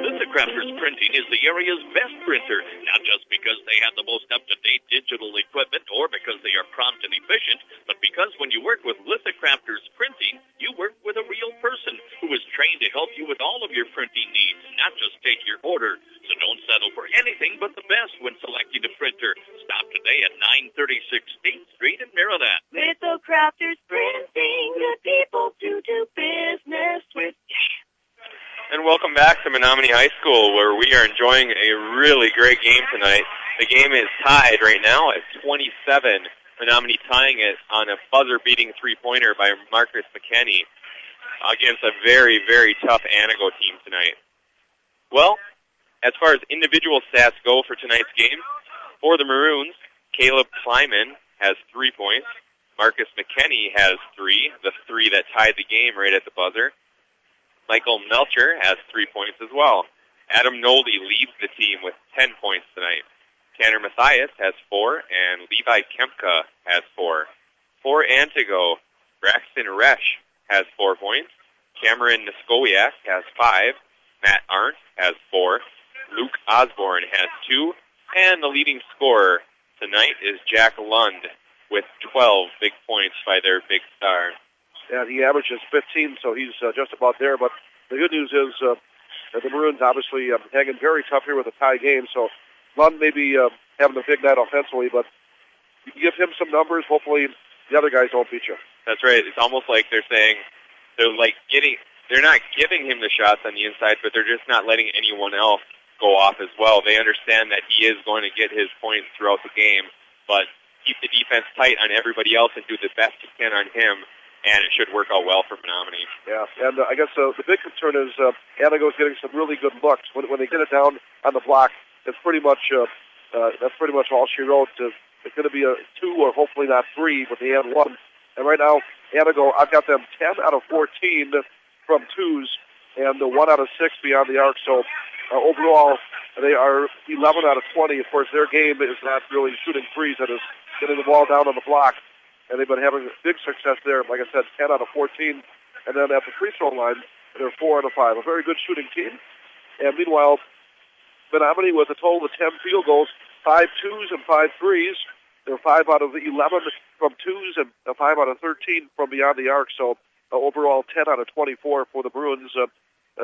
Lithocrafters Printing is the area's best printer, not just because they have the most up-to-date digital equipment or because they are prompt and efficient, but because when you work with Lithocrafters Printing, you work with a real person who is trained to help you with all of your printing needs, not just take your order. So don't settle for anything but the best when selecting a printer. Stop today at 936 State Street in Marinette. Lithocrafters Printing, the people to do business with. And welcome back to Menominee High School, where we are enjoying a really great game tonight. The game is tied right now at 27. Menominee tying it on a buzzer-beating three-pointer by Marcus McKenney against a very, very tough Antigo team tonight. Well, as far as individual stats go for tonight's game, for the Maroons, Caleb Kleiman has 3 points. Marcus McKenney has 3, the 3 that tied the game right at the buzzer. Michael Melcher has 3 points as well. Adam Nolde leads the team with 10 points tonight. Tanner Mathias has 4, and Levi Kempka has 4. For Antigo, Braxton Resch has 4 points. Cameron Niskowiak has 5. Matt Arndt has 4. Luke Osborne has 2. And the leading scorer tonight is Jack Lund with 12 big points by their big star. And he averages 15, so he's just about there. But the good news is that the Maroons obviously hanging very tough here with a tie game. So Lund may be having a big night offensively, but you give him some numbers, hopefully the other guys don't beat you. That's right. It's almost like they're saying they're not giving him the shots on the inside, but they're just not letting anyone else go off as well. They understand that he is going to get his points throughout the game, but keep the defense tight on everybody else and do the best you can on him. and it should work out well for Menominee. Yeah, and I guess the big concern is Antigo's getting some really good looks. When they get it down on the block, it's pretty much that's pretty much all she wrote. It's going to be a 2 or hopefully not 3, but they had 1. And right now, Antigo, I've got them 10 out of 14 from 2s and 1 out of 6 beyond the arc. So overall, they are 11 out of 20. Of course, their game is not really shooting 3s. That is getting the ball down on the block. And they've been having big success there. Like I said, 10 out of 14. And then at the free throw line, they're 4 out of 5. A very good shooting team. And meanwhile, Menominee with a total of 10 field goals, 5 2s and 5 3s. They're 5 out of 11 from 2s and 5 out of 13 from beyond the arc. So overall, 10 out of 24 for the Bruins.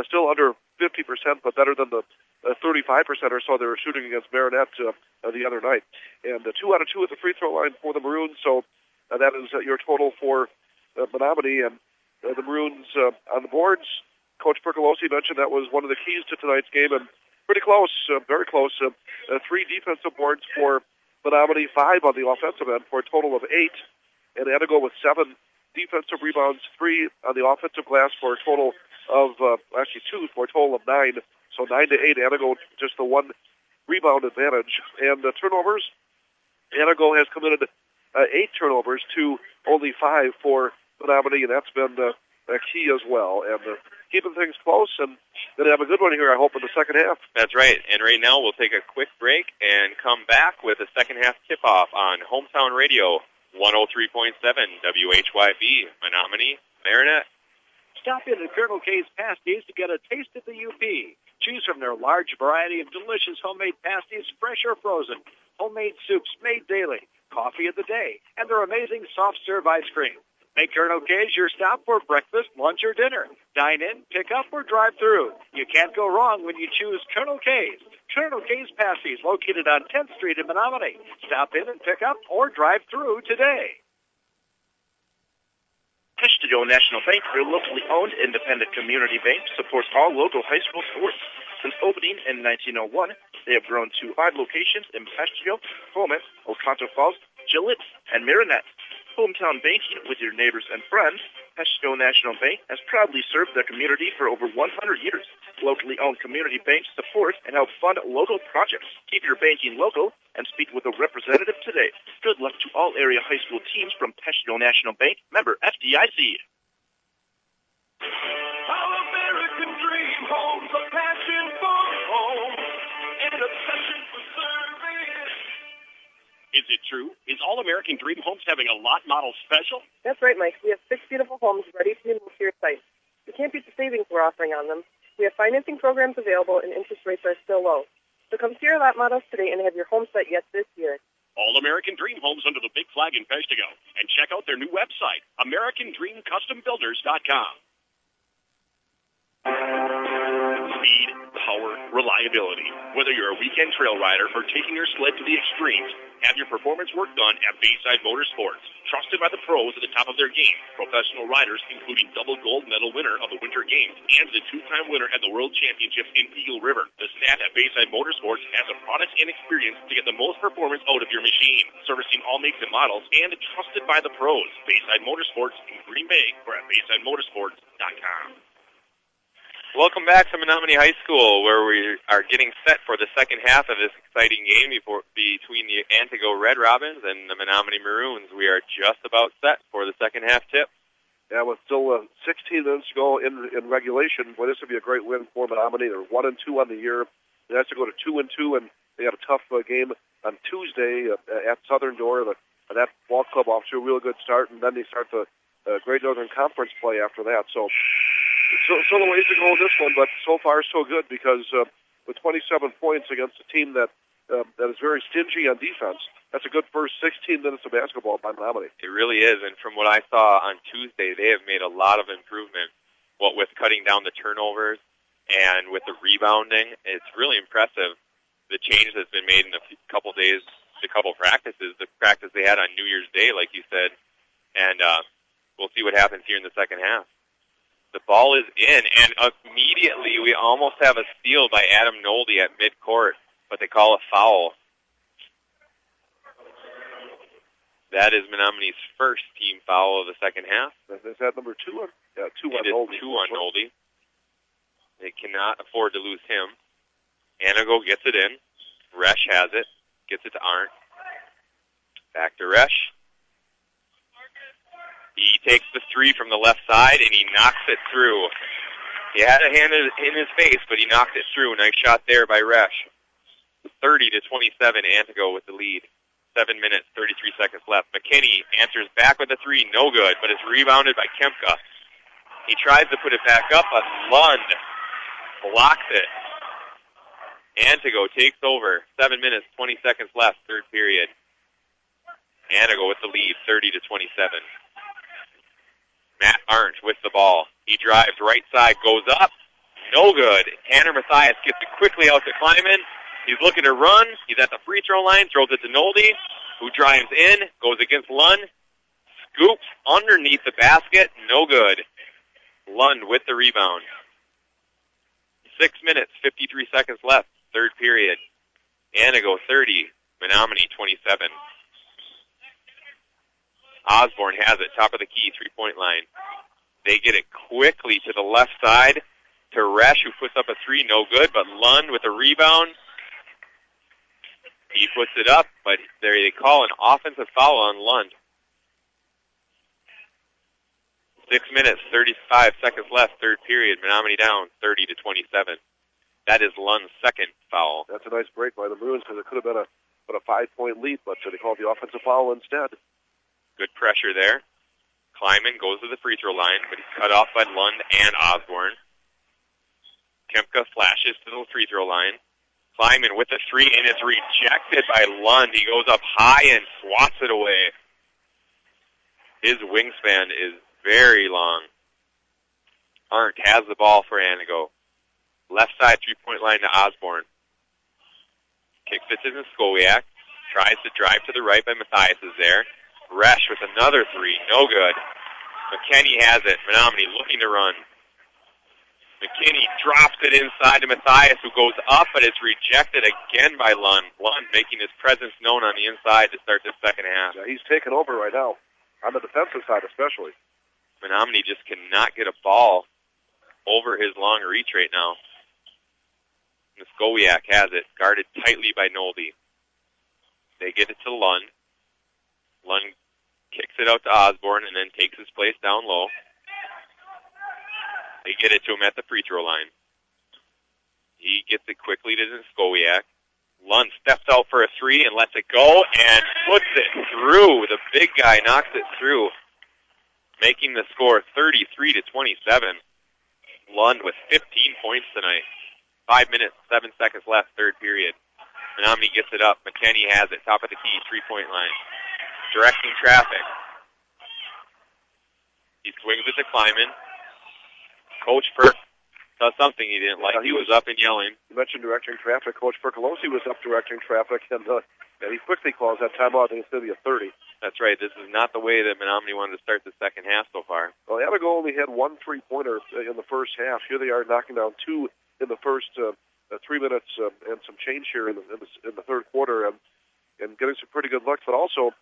Still under 50%, but better than the 35% or so they were shooting against Marinette the other night. And 2 out of 2 at the free throw line for the Maroons. So that is your total for Menominee. And the Maroons on the boards, Coach Percolosi mentioned that was one of the keys to tonight's game, and pretty close, very close. 3 defensive boards for Menominee, 5 on the offensive end for a total of 8. And Antigo with 7 defensive rebounds, 3 on the offensive glass for a total of, 2 for a total of 9. So 9 to 8, Antigo just the 1 rebound advantage. And the turnovers, Antigo has committed 8 turnovers to only 5 for Menominee, and that's been a key as well. And keeping things close, and going to have a good one here, I hope, in the second half. That's right. And right now we'll take a quick break and come back with a second half tip-off on Hometown Radio, 103.7 WHYB, Menominee, Marinette. Stop in at Colonel K's Pasties to get a taste of the UP. Choose from their large variety of delicious homemade pasties, fresh or frozen, homemade soups made daily, coffee of the day, and their amazing soft-serve ice cream. Make Colonel K's your stop for breakfast, lunch, or dinner. Dine in, pick up, or drive through. You can't go wrong when you choose Colonel K's. Colonel K's Pasties, located on 10th Street in Menominee. Stop in and pick up or drive through today. Peshtigo National Bank, your locally owned independent community bank, supports all local high school sports. Since opening in 1901, they have grown to 5 locations in Peshtigo, Pullman, Oconto Falls, Gillette, and Marinette. Hometown banking with your neighbors and friends, Peshtigo National Bank has proudly served their community for over 100 years. Locally owned community banks support and help fund local projects. Keep your banking local and speak with a representative today. Good luck to all area high school teams from Peshtigo National Bank, member FDIC. Our American dream holds a passion for home and a passion for service. Is it true? Is All American Dream Homes having a lot model special? That's right, Mike. We have 6 beautiful homes ready to move to your site. You can't beat the savings we're offering on them. We have financing programs available and interest rates are still low. So come see our lot models today and have your home set yet this year. All American Dream Homes under the big flag in Peshtigo. And check out their new website, AmericanDreamCustomBuilders.com. Speed, power, reliability. Whether you're a weekend trail rider or taking your sled to the extremes, have your performance work done at Bayside Motorsports. Trusted by the pros at the top of their game. Professional riders, including double gold medal winner of the Winter Games and the 2-time winner at the World Championships in Eagle River. The staff at Bayside Motorsports has the product and experience to get the most performance out of your machine. Servicing all makes and models and trusted by the pros. Bayside Motorsports in Green Bay or at BaysideMotorsports.com. Welcome back to Menominee High School, where we are getting set for the second half of this exciting game between the Antigo Red Robins and the Menominee Maroons. We are just about set for the second half tip. Yeah, with still 16 minutes to go in regulation, boy, this would be a great win for Menominee. They're 1-2 on the year. They have to go to 2-2, and they got a tough game on Tuesday at Southern Door. That ball club off to a real good start, and then they start the Great Northern Conference play after that. So still a ways to go in this one, but so far so good because with 27 points against a team that is very stingy on defense, that's a good first 16 minutes of basketball by Menominee. It really is, and from what I saw on Tuesday, they have made a lot of improvement. What with cutting down the turnovers and with the rebounding, it's really impressive. The change that's been made in a couple days, the couple practices, the practice they had on New Year's Day, like you said, and we'll see what happens here in the second half. The ball is in, and immediately we almost have a steal by Adam Nolde at midcourt, but they call a foul. That is Menominee's first team foul of the second half. Is that number 2? Yeah, 2 on It is Nolte. 2 on Nolte. They cannot afford to lose him. Antigo gets it in. Resch has it. Gets it to Arndt. Back to Resch. He takes the 3 from the left side, and he knocks it through. He had a hand in his face, but he knocked it through. Nice shot there by Resch. 30-27, Antigo with the lead. 7 minutes, 33 seconds left. McKinney answers back with a 3. No good, but it's rebounded by Kempka. He tries to put it back up, but Lund blocks it. Antigo takes over. 7 minutes, 20 seconds left, third period. Antigo with the lead, 30-27. Matt Arndt with the ball. He drives right side, goes up. No good. Tanner Mathias gets it quickly out to Kleiman. He's looking to run. He's at the free throw line, throws it to Nolte, who drives in, goes against Lund, scoops underneath the basket. No good. Lund with the rebound. 6 minutes, 53 seconds left, third period. Antigo 30, Menominee 27. Osborne has it, top of the key, three-point line. They get it quickly to the left side to Resch, who puts up a 3, no good, but Lund with a rebound. He puts it up, but they call an offensive foul on Lund. 6 minutes, 35 seconds left, third period. Menominee down, 30-27. That is Lund's second foul. That's a nice break by the Bruins because it could have been a 5-point lead, but they called the offensive foul instead. Good pressure there. Kleiman goes to the free throw line, but he's cut off by Lund and Osborne. Kempka flashes to the free throw line. Kleiman with the 3, and it's rejected by Lund. He goes up high and swats it away. His wingspan is very long. Arndt has the ball for Antigo. Left side three-point line to Osborne. Kicks it to Skowiak. Tries to drive to the right, but Mathias is there. Resch with another 3. No good. McKinney has it. Menominee looking to run. McKinney drops it inside to Mathias, who goes up, but it's rejected again by Lund. Lund making his presence known on the inside to start the second half. Yeah, he's taken over right now, on the defensive side especially. Menominee just cannot get a ball over his long reach right now. Skowiak has it, guarded tightly by Nolte. They get it to Lund. Lund kicks it out to Osborne and then takes his place down low. They get it to him at the free throw line. He gets it quickly to Skowiak. Lund steps out for a 3 and lets it go and puts it through. The big guy knocks it through, making the score 33-27. Lund with 15 points tonight. 5 minutes, 7 seconds left, third period. Menominee gets it up. McKinney has it, top of the key, three-point line. Directing traffic. He swings it to Kleiman. Coach Perk does something he didn't like. He was up and yelling. You mentioned directing traffic. Coach Percolosi was up directing traffic, and he quickly calls that timeout. I think it's going to be a 30. That's right. This is not the way that Menominee wanted to start the second half so far. Well, Antigo only had 1 3-pointer in the first half. Here they are knocking down 2 in the first 3 minutes and some change here in the third quarter, and getting some pretty good looks. But also,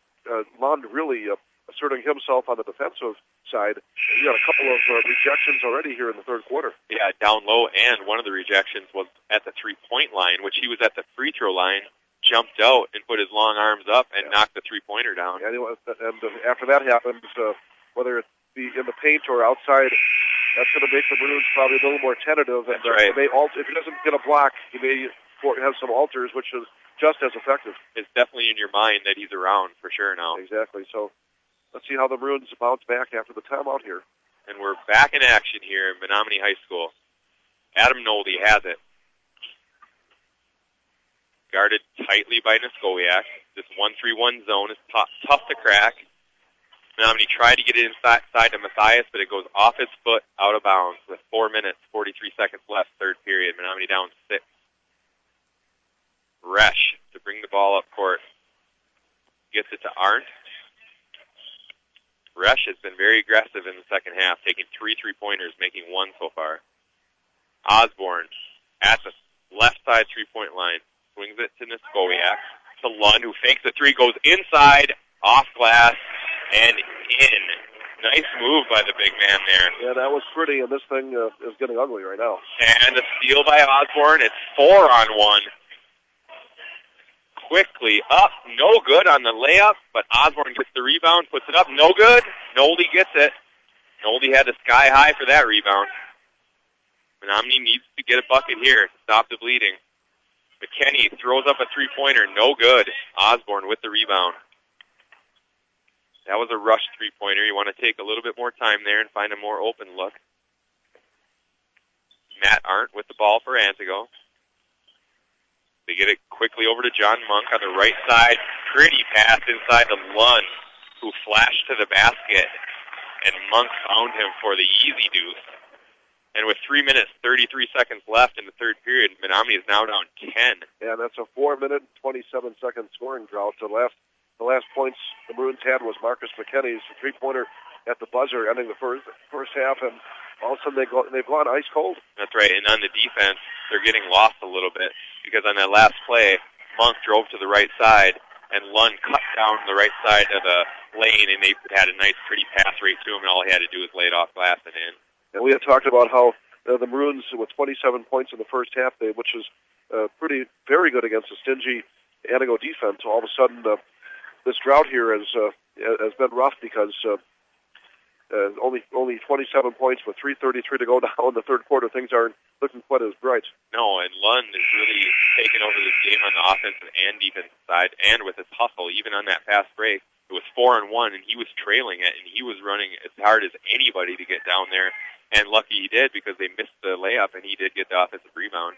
Lund really asserting himself on the defensive side. He got a couple of rejections already here in the third quarter. Yeah, down low, and one of the rejections was at the three-point line, which he was at the free throw line, jumped out and put his long arms up and knocked the three-pointer down. Yeah, and after that happens, whether it be in the paint or outside, that's going to make the Bruins probably a little more tentative. That's right. If he doesn't get a block, he may have some alters, which is just as effective. It's definitely in your mind that he's around for sure now. Exactly. So let's see how the Bruins bounce back after the timeout here. And we're back in action here in Menominee High School. Adam Nolte has it. Guarded tightly by Skowiak. This 1-3-1 zone is tough to crack. Menominee tried to get it inside to Mathias, but it goes off his foot out of bounds with 4 minutes, 43 seconds left, third period. Menominee down 6. Resch to bring the ball up court. Gets it to Arndt. Resch has been very aggressive in the second half, taking 3 3-pointers, making 1 so far. Osborne at the left side three-point line. Swings it to Skowiak. To Lund, who fakes the 3, goes inside. Off glass and in. Nice move by the big man there. Yeah, that was pretty, and this thing is getting ugly right now. And a steal by Osborne. It's 4-on-1. Quickly up. No good on the layup, but Osborne gets the rebound, puts it up. No good. Nolde gets it. Nolde had a sky high for that rebound. Menominee needs to get a bucket here to stop the bleeding. McKinney throws up a three-pointer. No good. Osborne with the rebound. That was a rushed three-pointer. You want to take a little bit more time there and find a more open look. Matt Arndt with the ball for Antigo. They get it quickly over to John Monk on the right side. Pretty pass inside to Lund, who flashed to the basket. And Monk found him for the easy deuce. And with 3 minutes, 33 seconds left in the third period, Menominee is now down 10. Yeah, that's a 4-minute, 27-second scoring drought. The last points the Maroons had was Marcus McKinney's three-pointer at the buzzer, ending the first half, and all of a sudden they've gone ice cold. That's right, and on the defense, they're getting lost a little bit because on that last play, Monk drove to the right side, and Lund cut down the right side of the lane, and they had a nice, pretty pass rate to him, and all he had to do was lay it off glass and in. And we had talked about how the Maroons, with 27 points in the first half, which is very good against a stingy Antigo defense. All of a sudden, this drought here has been rough because only 27 points with 3:33 to go now in the third quarter. Things aren't looking quite as bright. No, and Lund is really taking over this game on the offensive and defensive side, and with his hustle, even on that fast break. It was 4-on-1, and he was trailing it, and he was running as hard as anybody to get down there. And lucky he did because they missed the layup, and he did get the offensive rebound.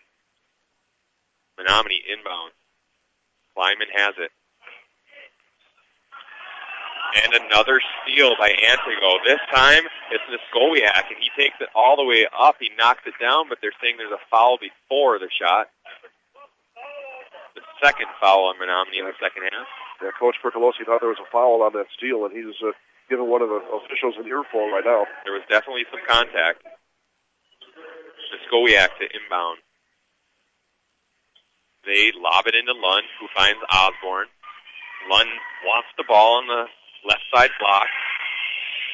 Menominee inbound. Kleiman has it. And another steal by Antigo. This time, it's Niskowiak, and he takes it all the way up. He knocks it down, but they're saying there's a foul before the shot. The second foul on Menominee in the second half. Yeah, Coach Percolosi thought there was a foul on that steal, and he's giving one of the officials an earful right now. There was definitely some contact. Niskowiak to inbound. They lob it into Lund, who finds Osborne. Lund wants the ball on the left side block.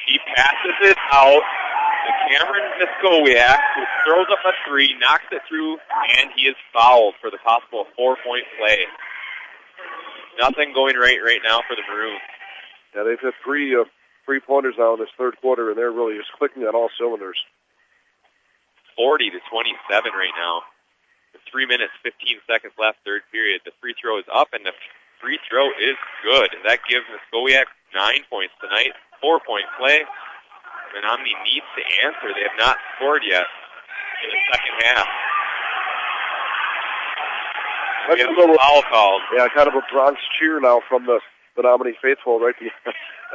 He passes it out to Cameron Niskowiak, who throws up a three, knocks it through, and he is fouled for the possible 4-point play. Nothing going right now for the Maroons. Yeah, they've hit three-pointers now in this third quarter, and they're really just clicking on all cylinders. 40-27 right now. With 3 minutes, 15 seconds left, third period. The free throw is up, and the free throw is good. That gives Niskowiak 9 points tonight. 4-point play. Menominee needs to answer. They have not scored yet in the second half. That's a little foul called. Yeah, kind of a Bronx cheer now from the Menominee faithful right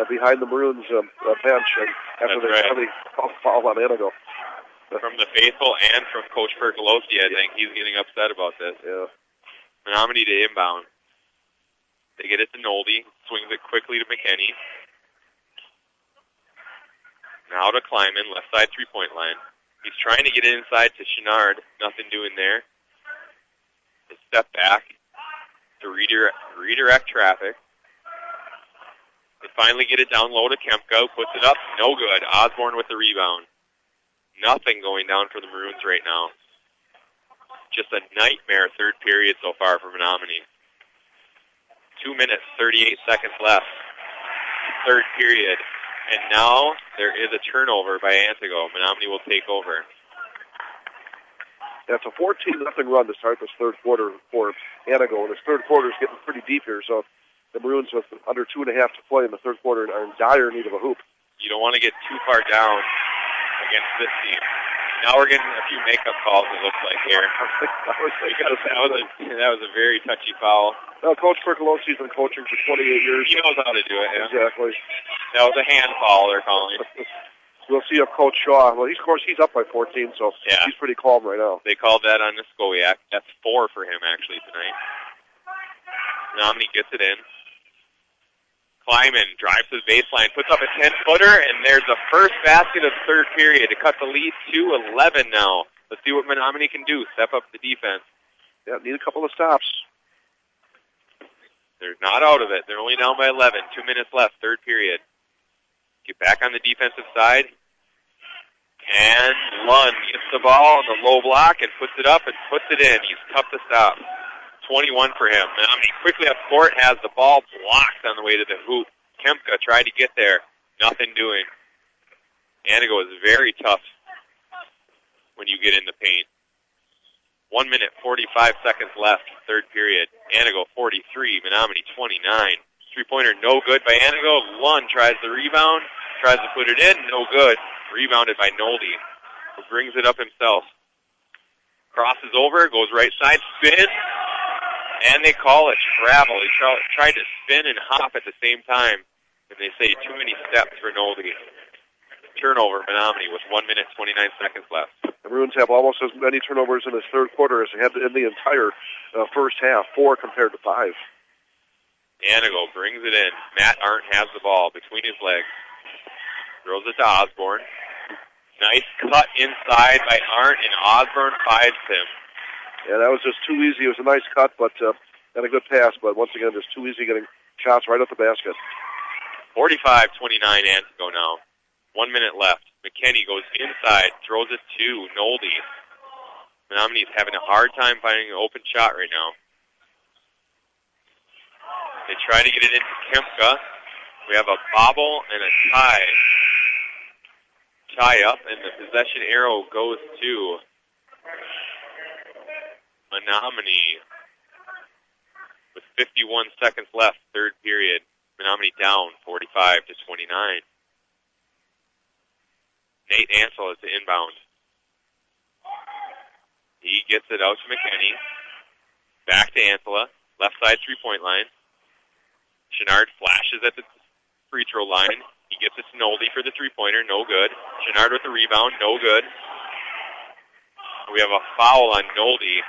behind the Maroons bench after they finally foul on Antigo. From the faithful and from Coach Percolosi, I think he's getting upset about this. Yeah. Menominee to inbound. They get it to Nolde, swings it quickly to McKinney. Now to Kleiman, left side three-point line. He's trying to get it inside to Chenard. Nothing doing there. A step back to redirect traffic. They finally get it down low to Kemka, puts it up, no good. Osborne with the rebound. Nothing going down for the Maroons right now. Just a nightmare third period so far for Menominee. 2 minutes, 38 seconds left. Third period. And now there is a turnover by Antigo. Menominee will take over. That's a 14-0 run to start this third quarter for Antigo, and this third quarter is getting pretty deep here, so the Maroons with under 2.5 to play in the third quarter are in dire need of a hoop. You don't want to get too far down against this team. Now we're getting a few makeup calls, it looks like, here. That was a very touchy foul. Well, Coach Percolosi's been coaching for 28 years. He knows how to do it, yeah. Exactly. That was a hand foul they're calling. We'll see if Coach Shaw, well, of course, he's up by 14, so yeah, he's pretty calm right now. They called that on Niskowiak. That's 4 for him, actually, tonight. Menominee gets it in. Kleiman drives to the baseline, puts up a 10-footer, and there's the first basket of the third period to cut the lead to 11 now. Let's see what Menominee can do. Step up the defense. Yeah, need a couple of stops. They're not out of it. They're only down by 11. 2 minutes left, third period. Get back on the defensive side. And Lund gets the ball on the low block and puts it up and puts it in. He's tough to stop. 21 for him. Menominee quickly up court, has the ball blocked on the way to the hoop. Kemka tried to get there. Nothing doing. Antigo is very tough when you get in the paint. 1 minute, 45 seconds left, third period. Antigo 43, Menominee 29. Three-pointer no good by Antigo. Lund tries the rebound, tries to put it in, no good. Rebounded by Nolde, who brings it up himself. Crosses over, goes right side, spin, and they call it travel. He tried to spin and hop at the same time, and they say too many steps for Nolde. Turnover, Menominee, with 1 minute, 29 seconds left. The Maroons have almost as many turnovers in this third quarter as they had in the entire first half, 4 compared to 5. Antigo brings it in. Matt Arndt has the ball between his legs. Throws it to Osborne. Nice cut inside by Arndt, and Osborne finds him. Yeah, that was just too easy. It was a nice cut, but and a good pass, but once again, just too easy getting shots right at the basket. 45-29 Antigo now. 1 minute left. McKinney goes inside, throws it to Nolde. Menominee's having a hard time finding an open shot right now. They try to get it into Kemka. We have a bobble and a tie up, and the possession arrow goes to Menominee. With 51 seconds left, third period. Menominee down 45-29. Nate Ansel is the inbound. He gets it out to McKinney. Back to Ansela. Left side three-point line. Chenard flashes at the free throw line. He gets it to Nolde for the three-pointer. No good. Chenard with the rebound. No good. We have a foul on Nolde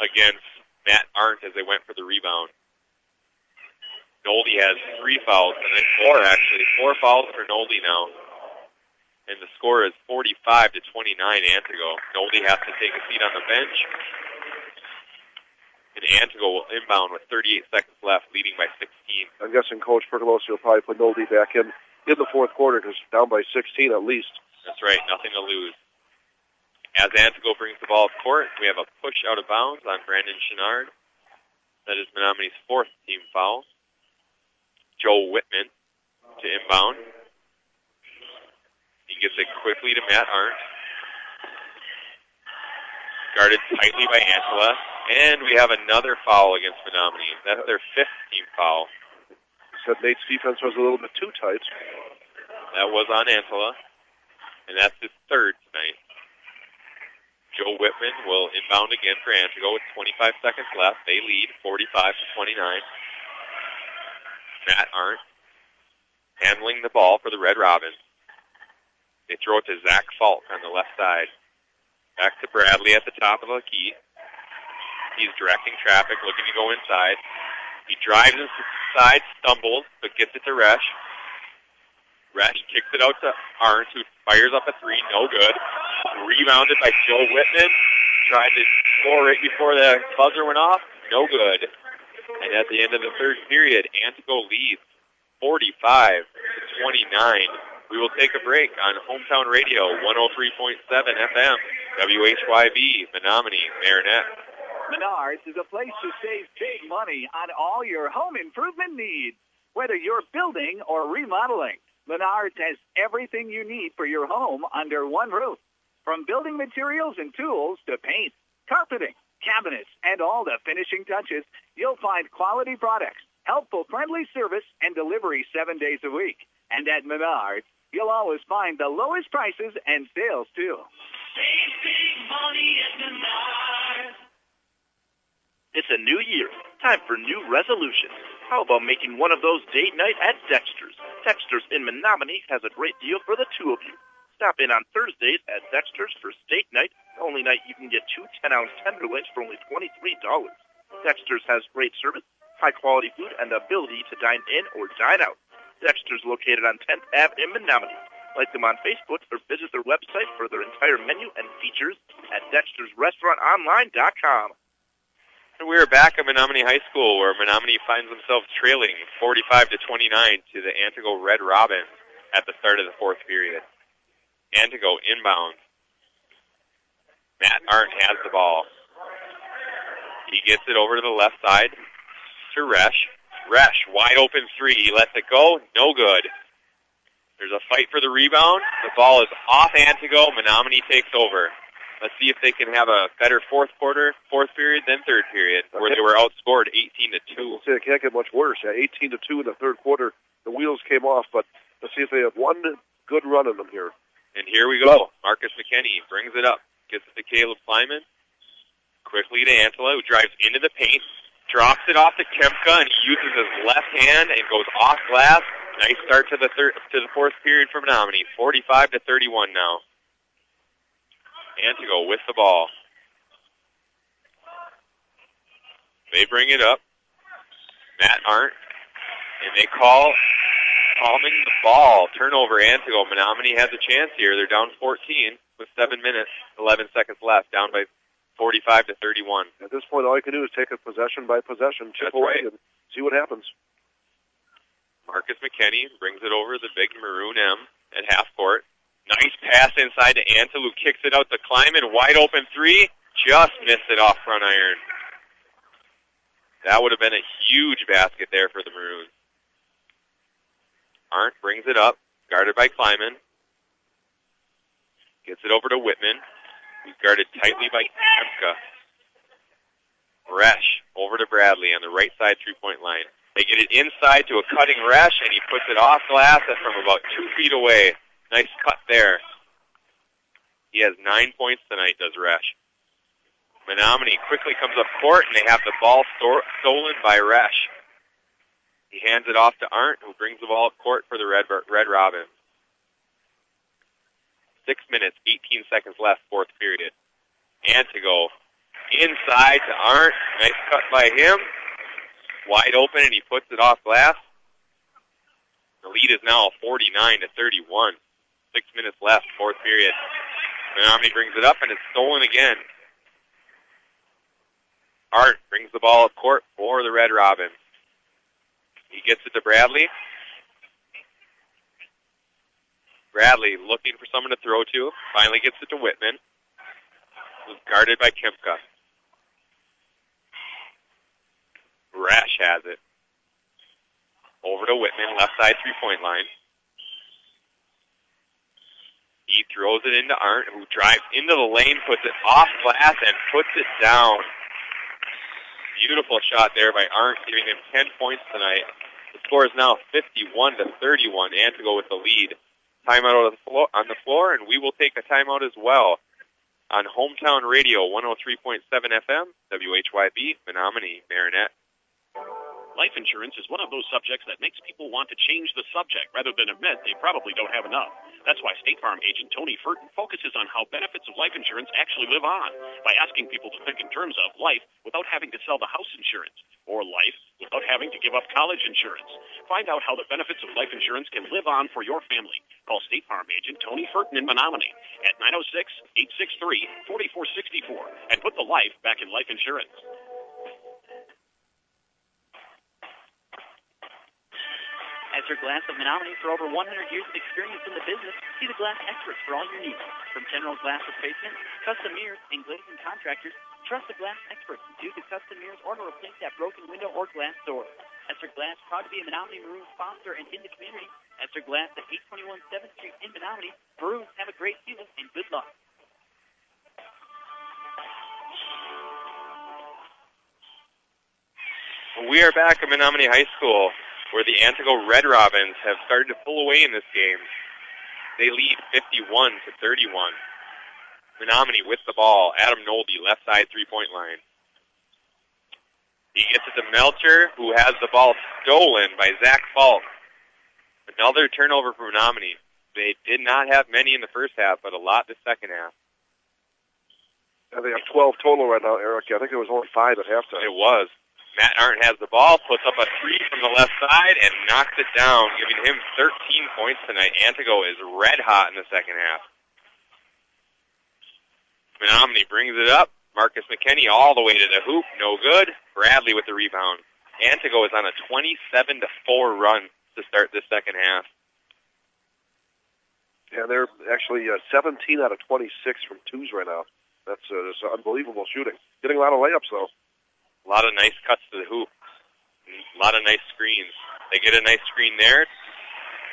against Matt Arndt as they went for the rebound. Nolde has 3 fouls, and then 4 actually. 4 fouls for Nolde now. And the score is 45-29 Antigo. Nolde has to take a seat on the bench. And Antigo will inbound with 38 seconds left, leading by 16. I'm guessing Coach Percolosi will probably put Nolde back in the fourth quarter because down by 16 at least. That's right, nothing to lose. As Antigo brings the ball up court, we have a push out of bounds on Brandon Chenard. That is Menominee's 4th team foul. Joe Whitman to inbound. He gets it quickly to Matt Arndt. Guarded tightly by Ansela. And we have another foul against Menominee. That's their 5th team foul. Said Nate's defense was a little bit too tight. That was on Ansela. And that's his 3rd tonight. Joe Whitman will inbound again for Antigo with 25 seconds left. They lead 45-29. Matt Arndt handling the ball for the Red Robins. They throw it to Zach Falk on the left side. Back to Bradley at the top of the key. He's directing traffic, looking to go inside. He drives inside, stumbles, but gets it to Resch. Resch kicks it out to Arndt, who fires up a 3, no good. Rebounded by Joe Whitman. Tried to score right before the buzzer went off, no good. And at the end of the third period, Antigo leads 45-29. We will take a break on Hometown Radio, 103.7 FM, WHYB, Menominee, Marinette. Menards is a place to save big money on all your home improvement needs. Whether you're building or remodeling, Menards has everything you need for your home under one roof. From building materials and tools to paint, carpeting, cabinets, and all the finishing touches, you'll find quality products, helpful, friendly service, and delivery 7 days a week. And at Menards, you'll always find the lowest prices and sales, too. Save big money at Menards. It's a new year. Time for new resolutions. How about making one of those date night at Dexter's? Dexter's in Menominee has a great deal for the 2 of you. Stop in on Thursdays at Dexter's for steak night, the only night you can get 2 10-ounce tenderloins for only $23. Dexter's has great service, high-quality food, and the ability to dine in or dine out. Dexter's located on 10th Ave in Menominee. Like them on Facebook or visit their website for their entire menu and features at dextersrestaurantonline.com. And we are back at Menominee High School, where Menominee finds themselves trailing 45-29 to the Antigo Red Robins at the start of the fourth period. Antigo inbounds. Matt Arndt has the ball. He gets it over to the left side to Resch. Resch, wide open three. He lets it go. No good. There's a fight for the rebound. The ball is off Antigo. Menominee takes over. Let's see if they can have a better fourth period than third period, where they were outscored 18-2. It can't get much worse. 18-2 in the third quarter. The wheels came off, but let's see if they have one good run in them here. And here we go. Marcus McKinney brings it up. Gets it to Caleb Kleiman. Quickly to Antela, who drives into the paint. Drops it off to Kemka, and he uses his left hand and goes off glass. Nice start to the fourth period for Menominee. 45-31 now. Antigo with the ball. They bring it up. Matt Arndt. And they calling the ball. Turnover, Antigo. Menominee has a chance here. They're down 14 with 7 minutes, 11 seconds left. Down by 45-31. At this point, all you can do is take it possession by possession, chip away, and see what happens. Marcus McKinney brings it over the big maroon M at half court. Nice pass inside to Antel, who kicks it out to Kleiman. Wide open three. Just missed it off front iron. That would have been a huge basket there for the Maroons. Arndt brings it up, guarded by Kleiman. Gets it over to Whitman, who's guarded tightly by Kemka. Resch over to Bradley on the right side three-point line. They get it inside to a cutting Resch, and he puts it off glass from about 2 feet away. Nice cut there. He has 9 points tonight, does Resch. Menominee quickly comes up court, and they have the ball stolen by Resch. He hands it off to Arndt, who brings the ball up court for the Red Robins. 6 minutes, 18 seconds left, fourth period. Antigo inside to Arndt. Nice cut by him. Wide open, and he puts it off glass. The lead is now 49-31. 6 minutes left, fourth period. Menominee brings it up, and it's stolen again. Arndt brings the ball up court for the Red Robins. He gets it to Bradley. Bradley looking for someone to throw to. Finally gets it to Whitman, who's guarded by Kemka. Resch has it. Over to Whitman, left side three-point line. He throws it into Arndt, who drives into the lane, puts it off glass, and puts it down. Beautiful shot there by Arndt, giving him 10 points tonight. The score is now 51-31, Antigo with the lead. Timeout on the floor, and we will take a timeout as well on Hometown Radio, 103.7 FM, WHYB, Menominee, Marinette. Life insurance is one of those subjects that makes people want to change the subject rather than admit they probably don't have enough. That's why State Farm agent Tony Furton focuses on how benefits of life insurance actually live on by asking people to think in terms of life without having to sell the house insurance, or life without having to give up college insurance. Find out how the benefits of life insurance can live on for your family. Call State Farm agent Tony Furton in Menominee at 906-863-4464 and put the life back in life insurance. Esser Glass of Menominee, for over 100 years of experience in the business, see the glass experts for all your needs. From general glass replacement, custom mirrors, and glazing contractors, trust the glass experts who do the custom mirrors or to replace that broken window or glass door. Esser Glass, proud to be a Menominee Maroon sponsor and in the community. Esser Glass at 821 7th Street in Menominee. Maroons, have a great season and good luck. We are back at Menominee High School, where the Antigo Red Robins have started to pull away in this game. They lead 51-31. Menominee with the ball. Adam Nolby, left side three-point line. He gets it to Melcher, who has the ball stolen by Zach Falk. Another turnover for Menominee. They did not have many in the first half, but a lot the second half. And they have 12 total right now, Eric. I think there was only 5 at halftime. It was. Matt Arndt has the ball, puts up a three from the left side, and knocks it down, giving him 13 points tonight. Antigo is red hot in the second half. Menominee brings it up. Marcus McKinney all the way to the hoop. No good. Bradley with the rebound. Antigo is on a 27-4 run to start this second half. Yeah, they're actually 17 out of 26 from twos right now. That's just unbelievable shooting. Getting a lot of layups, though. A lot of nice cuts to the hoop. A lot of nice screens. They get a nice screen there.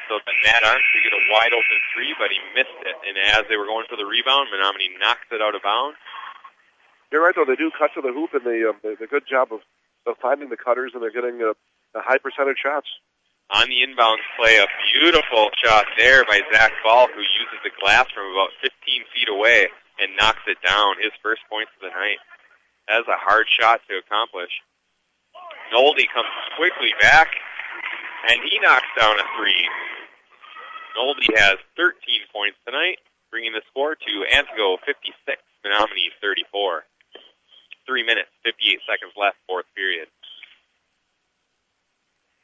So Matt Arndt could get a wide-open three, but he missed it. And as they were going for the rebound, Menominee knocks it out of bounds. You're right, though. They do cut to the hoop, and they do a good job of finding the cutters, and they're getting a high percentage shots. On the inbounds play, a beautiful shot there by Zach Ball, who uses the glass from about 15 feet away and knocks it down. His first points of the night. That is a hard shot to accomplish. Nolde comes quickly back, and he knocks down a three. Nolde has 13 points tonight, bringing the score to Antigo 56, Menominee 34. 3 minutes, 58 seconds left, fourth period.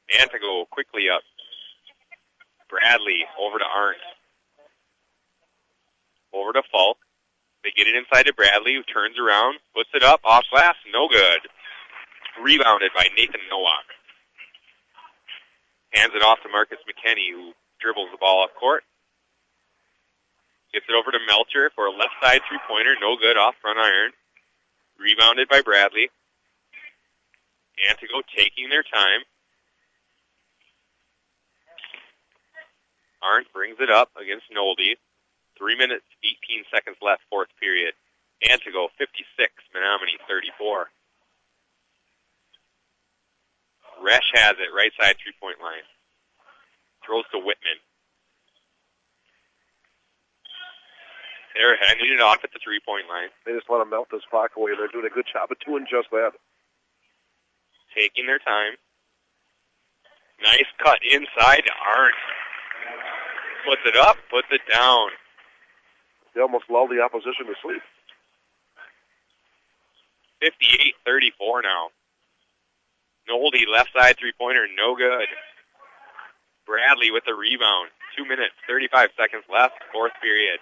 Antigo quickly up. Bradley over to Arndt. Over to Falk. They get it inside to Bradley, who turns around, puts it up, off glass, no good. Rebounded by Nathan Nowak. Hands it off to Marcus McKinney, who dribbles the ball up court. Gets it over to Melcher for a left side three-pointer, no good, off front iron. Rebounded by Bradley. Antigo taking their time. Arndt brings it up against Nolde. 3 minutes, 18 seconds left, fourth period. Antigo 56, Menominee 34. Resch has it, right side three-point line. Throws to Whitman. They're handing it off at the three-point line. They just let him melt this clock away. They're doing a good job of doing just that. Taking their time. Nice cut inside to Arndt. Puts it up, puts it down. They almost lulled the opposition to sleep. 58-34 now. Nolde, left side three-pointer, no good. Bradley with the rebound. 2 minutes, 35 seconds left, fourth period.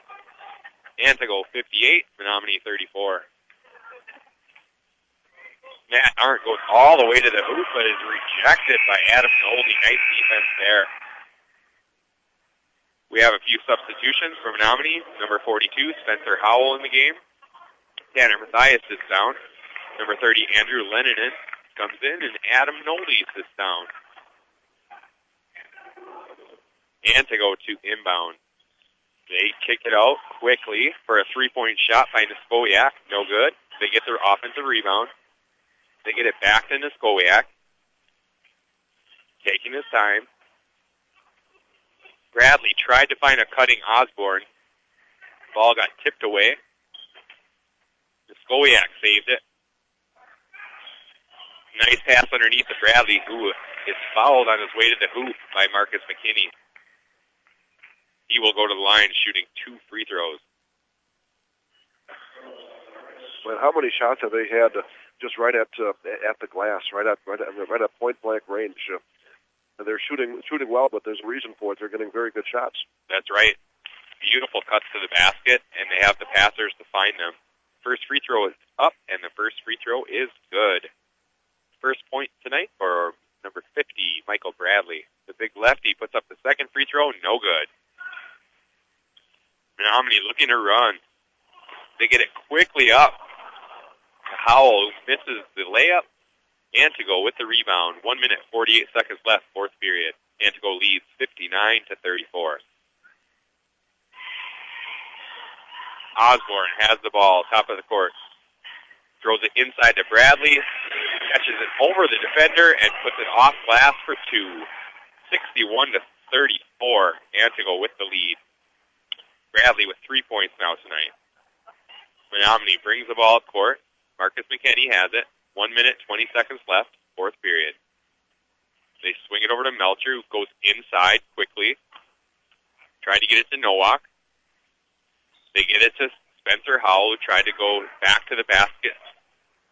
Antigo 58, Menominee 34. Matt Arndt goes all the way to the hoop, but is rejected by Adam Nolde. Nice defense there. We have a few substitutions for Menominee. Number 42, Spencer Howell in the game. Tanner Mathias sits down. Number 30, Andrew Lennon comes in, and Adam Nolde sits down. Antigo to inbound. They kick it out quickly for a three-point shot by Niskowiak. No good. They get their offensive rebound. They get it back to Niskowiak. Taking his time. Bradley tried to find a cutting Osborne. Ball got tipped away. Niskowiak saved it. Nice pass underneath to Bradley, who is fouled on his way to the hoop by Marcus McKinney. He will go to the line shooting 2 free throws. Well, how many shots have they had just right at the glass, right at point blank range? They're shooting well, but there's a reason for it. They're getting very good shots. That's right. Beautiful cuts to the basket, and they have the passers to find them. First free throw is up, and the first free throw is good. First point tonight for number 50, Michael Bradley. The big lefty puts up the second free throw, no good. Menominee looking to run. They get it quickly up. Howell misses the layup. Antigo with the rebound. 1 minute, 48 seconds left, fourth period. Antigo leads 59-34. Osborne has the ball, top of the court. Throws it inside to Bradley. Catches it over the defender and puts it off glass for 2. 61-34. Antigo with the lead. Bradley with 3 points now tonight. Menominee brings the ball up court. Marcus McKinney has it. 1 minute, 20 seconds left, fourth period. They swing it over to Melcher, who goes inside quickly. Trying to get it to Nowak. They get it to Spencer Howell, who tried to go back to the basket.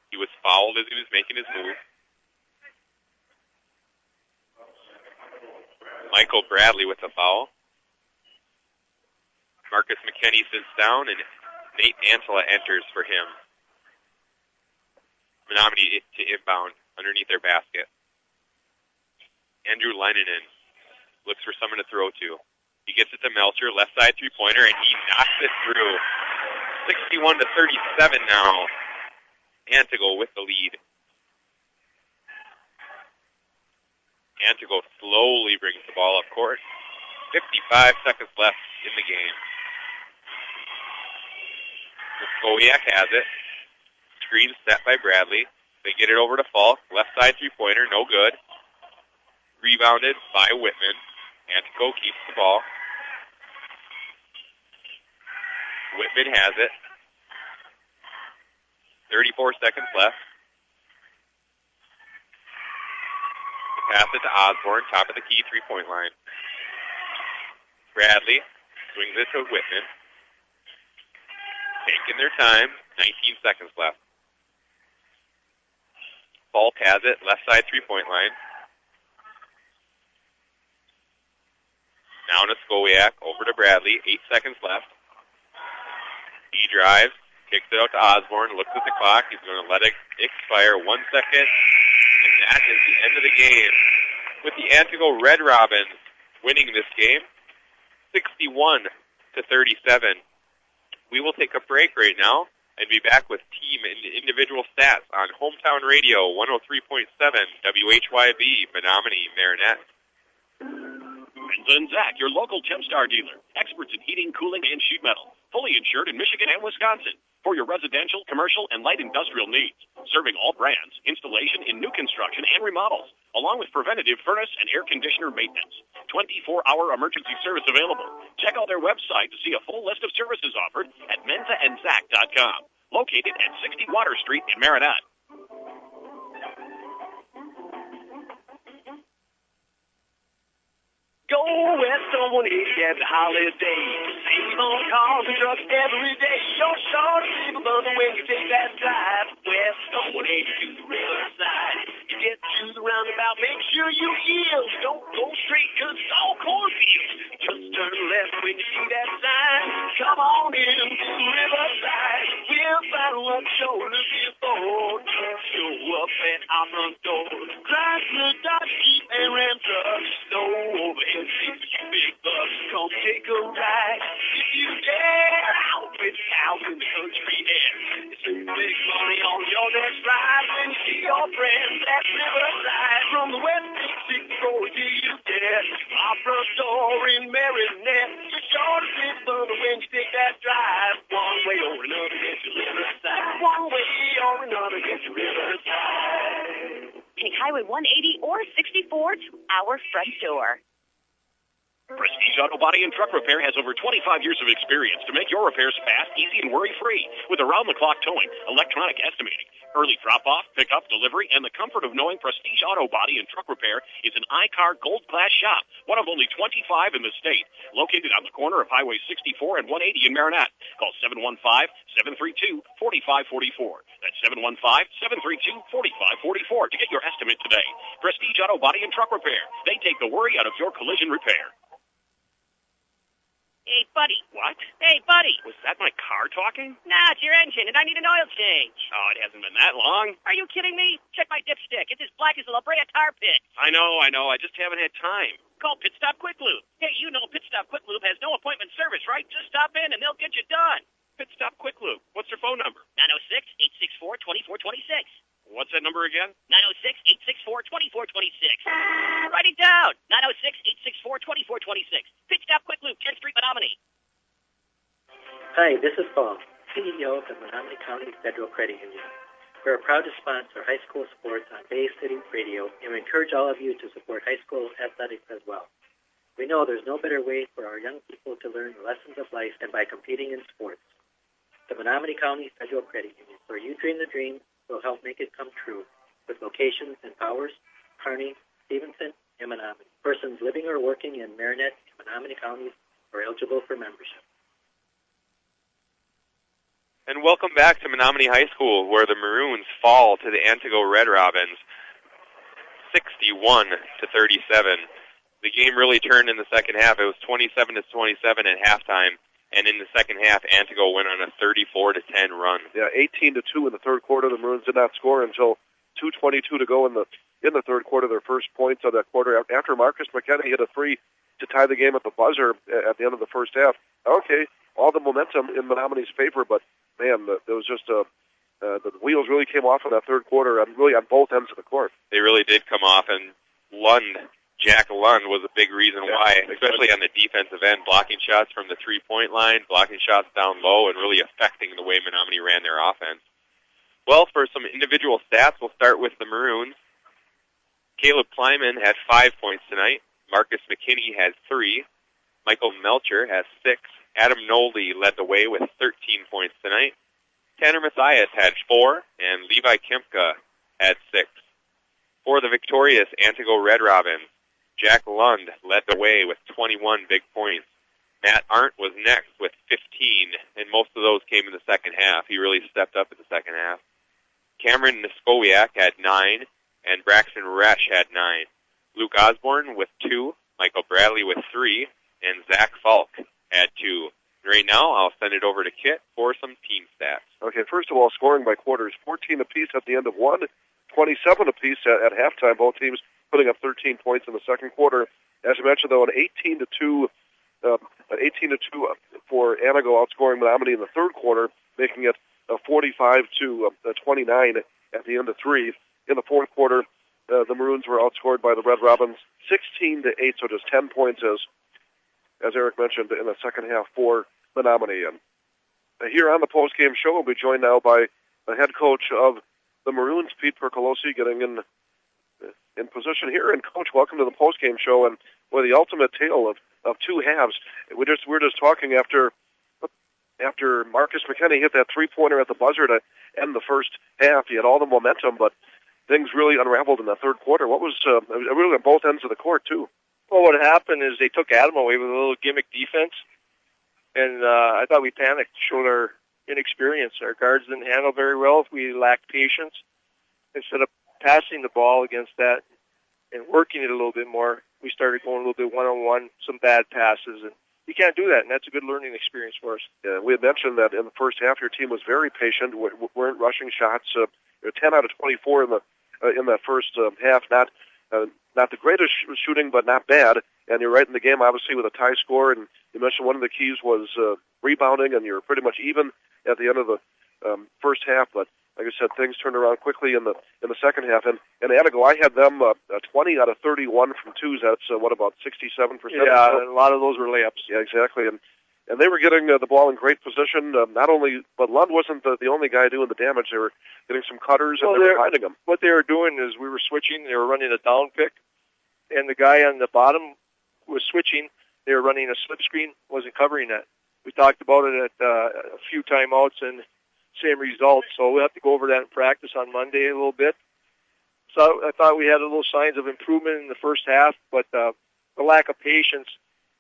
He was fouled as he was making his move. Michael Bradley with the foul. Marcus McKinney sits down, and Nate Antela enters for him. Menominee to inbound underneath their basket. Andrew Leinen looks for someone to throw to. He gets it to Melcher, left side three-pointer, and he knocks it through. 61-37 now. Antigo with the lead. Antigo slowly brings the ball up court. 55 seconds left in the game. Muskowiak has it. Screen set by Bradley. They get it over to Falk. Left side three-pointer, no good. Rebounded by Whitman. Antigo keeps the ball. Whitman has it. 34 seconds left. Pass it to Osborne, top of the key, three-point line. Bradley swings it to Whitman. Taking their time, 19 seconds left. Falk has it, left side three-point line. Now Muskowiak, over to Bradley, 8 seconds left. He drives, kicks it out to Osborne, looks at the clock. He's going to let it expire 1 second. And that is the end of the game. With the Antigo Red Robins winning this game, 61-37. We will take a break right now and be back with team and individual stats on Hometown Radio 103.7 WHYB, Menominee, Marinette. Renzo & Zach, your local Tempstar dealer. Experts in heating, cooling, and sheet metal. Fully insured in Michigan and Wisconsin. For your residential, commercial, and light industrial needs. Serving all brands. Installation in new construction and remodels. Along with preventative furnace and air conditioner maintenance. 24-hour emergency service available. Check out their website to see a full list of services offered at menzaandzac.com. Located at 60 Water Street in Marinette. Go west on 180 at the holiday. Save on cars and trucks every day. You're sure to save a money when you take that drive west on 180 to the riverside. You get to the roundabout, make sure you yield. Don't go straight, cause it's all cornfields. Just turn left when you see that sign. Come on in to the riverside. We'll find what you're looking for. Show up at our front door. Chrysler, Dodge, Jeep, and Ram trucks. No overhead. Big bucks, come take a ride. If you dare, out with cows in the country air. It's some big money on your next ride. When you see your friends at Riverside. From the west to 64, do you dare? Our front door in Marinette. You're sure to see fun when you take that drive. One way or another, get to Riverside. One way or another, get to Riverside. Take Highway 180 or 64 to our front door. Prestige Auto Body and Truck Repair has over 25 years of experience to make your repairs fast, easy, and worry-free. With around-the-clock towing, electronic estimating, early drop-off, pick-up, delivery, and the comfort of knowing Prestige Auto Body and Truck Repair is an I-Car Gold Class shop, one of only 25 in the state, located on the corner of Highway 64 and 180 in Marinette. Call 715-732-4544. That's 715-732-4544 to get your estimate today. Prestige Auto Body and Truck Repair. They take the worry out of your collision repair. Hey, buddy. What? Hey, buddy. Was that my car talking? Nah, it's your engine, and I need an oil change. Oh, it hasn't been that long. Are you kidding me? Check my dipstick. It's as black as a La Brea tar pit. I know. I just haven't had time. Call Pit Stop Quick Lube. Hey, you know Pit Stop Quick Lube has no appointment service, right? Just stop in, and they'll get you done. Pit Stop Quick Lube. What's their phone number? 906-864-2426. What's that number again? 906-864-2426. Write it down. 906-864-2426. Pit Stop Quick Lube, 10th Street, Menominee. Hi, this is Paul, CEO of the Menominee County Federal Credit Union. We're proud to sponsor high school sports on Bay City Radio, and we encourage all of you to support high school athletics as well. We know there's no better way for our young people to learn the lessons of life than by competing in sports. The Menominee County Federal Credit Union, where you dream the dream, will help make it come true, with locations in Powers, Kearney, Stevenson, and Menominee. Persons living or working in Marinette and Menominee counties are eligible for membership. And welcome back to Menominee High School, where the Maroons fall to the Antigo Red Robins, 61-37. The game really turned in the second half. It was 27-27 at halftime, And in the second half, Antigo went on a 34-10 run. Yeah, 18-2 in the third quarter. The Maroons did not score until 2:22 to go in the third quarter. Their first points of that quarter after Marcus McKenna hit a three to tie the game at the buzzer at the end of the first half. Okay, all the momentum in Menominee's favor, but man, there was just the wheels really came off in that third quarter, and really on both ends of the court. They really did come off, and Jack Lund was a big reason why, especially on the defensive end, blocking shots from the three-point line, blocking shots down low, and really affecting the way Menominee ran their offense. Well, for some individual stats, we'll start with the Maroons. Caleb Kleiman had 5 points tonight. Marcus McKinney had 3. Michael Melcher has 6. Adam Nolde led the way with 13 points tonight. Tanner Mathias had 4, and Levi Kempka had 6. For the victorious Antigo Red Robins, Jack Lund led the way with 21 big points. Matt Arndt was next with 15, and most of those came in the second half. He really stepped up in the second half. Cameron Niskowiak had 9, and Braxton Resch had 9. Luke Osborne with 2, Michael Bradley with 3, and Zach Falk had 2. Right now, I'll send it over to Kit for some team stats. Okay, first of all, scoring by quarters, 14 apiece at the end of one, 27 apiece at halftime. Both teams putting up 13 points in the second quarter. As you mentioned, though, an 18-2 for Antigo outscoring Menominee in the third quarter, making it 45-29 at the end of 3. In the fourth quarter, the Maroons were outscored by the Red Robins 16-8, so just 10 points as Eric mentioned in the second half for Menominee. And here on the post-game show, we'll be joined now by the head coach of the Maroons, Pete Percolosi, getting in position here. And Coach, welcome to the post-game show, and the ultimate tale of two halves. We're just talking after Marcus McKenna hit that three-pointer at the buzzer to end the first half. He had all the momentum, but things really unraveled in the third quarter. What was really on both ends of the court too? Well, what happened is they took Adam away with a little gimmick defense, and I thought we panicked, showed our inexperience. Our guards didn't handle very well. We lacked patience. Instead of passing the ball against that and working it a little bit more, we started going a little bit one-on-one, some bad passes, and you can't do that, and that's a good learning experience for us. Yeah, we had mentioned that in the first half, your team was very patient, weren't rushing shots. 10 out of 24 in that first half. Not the greatest shooting, but not bad. And you're right in the game, obviously, with a tie score. And you mentioned one of the keys was rebounding, and you're pretty much even at the end of the first half. But like I said, things turned around quickly in the second half. And Antigo, I had them 20 out of 31 from twos. That's about 67%. Yeah, a lot of those were layups. Yeah, exactly. And they were getting the ball in great position. But Lund wasn't the only guy doing the damage. They were getting some cutters, and they were hiding them. What they were doing is we were switching. They were running a down pick, and the guy on the bottom was switching. They were running a slip screen, wasn't covering that. We talked about it at a few timeouts, and same result. So we'll have to go over that in practice on Monday a little bit. So I thought we had a little signs of improvement in the first half, but the lack of patience,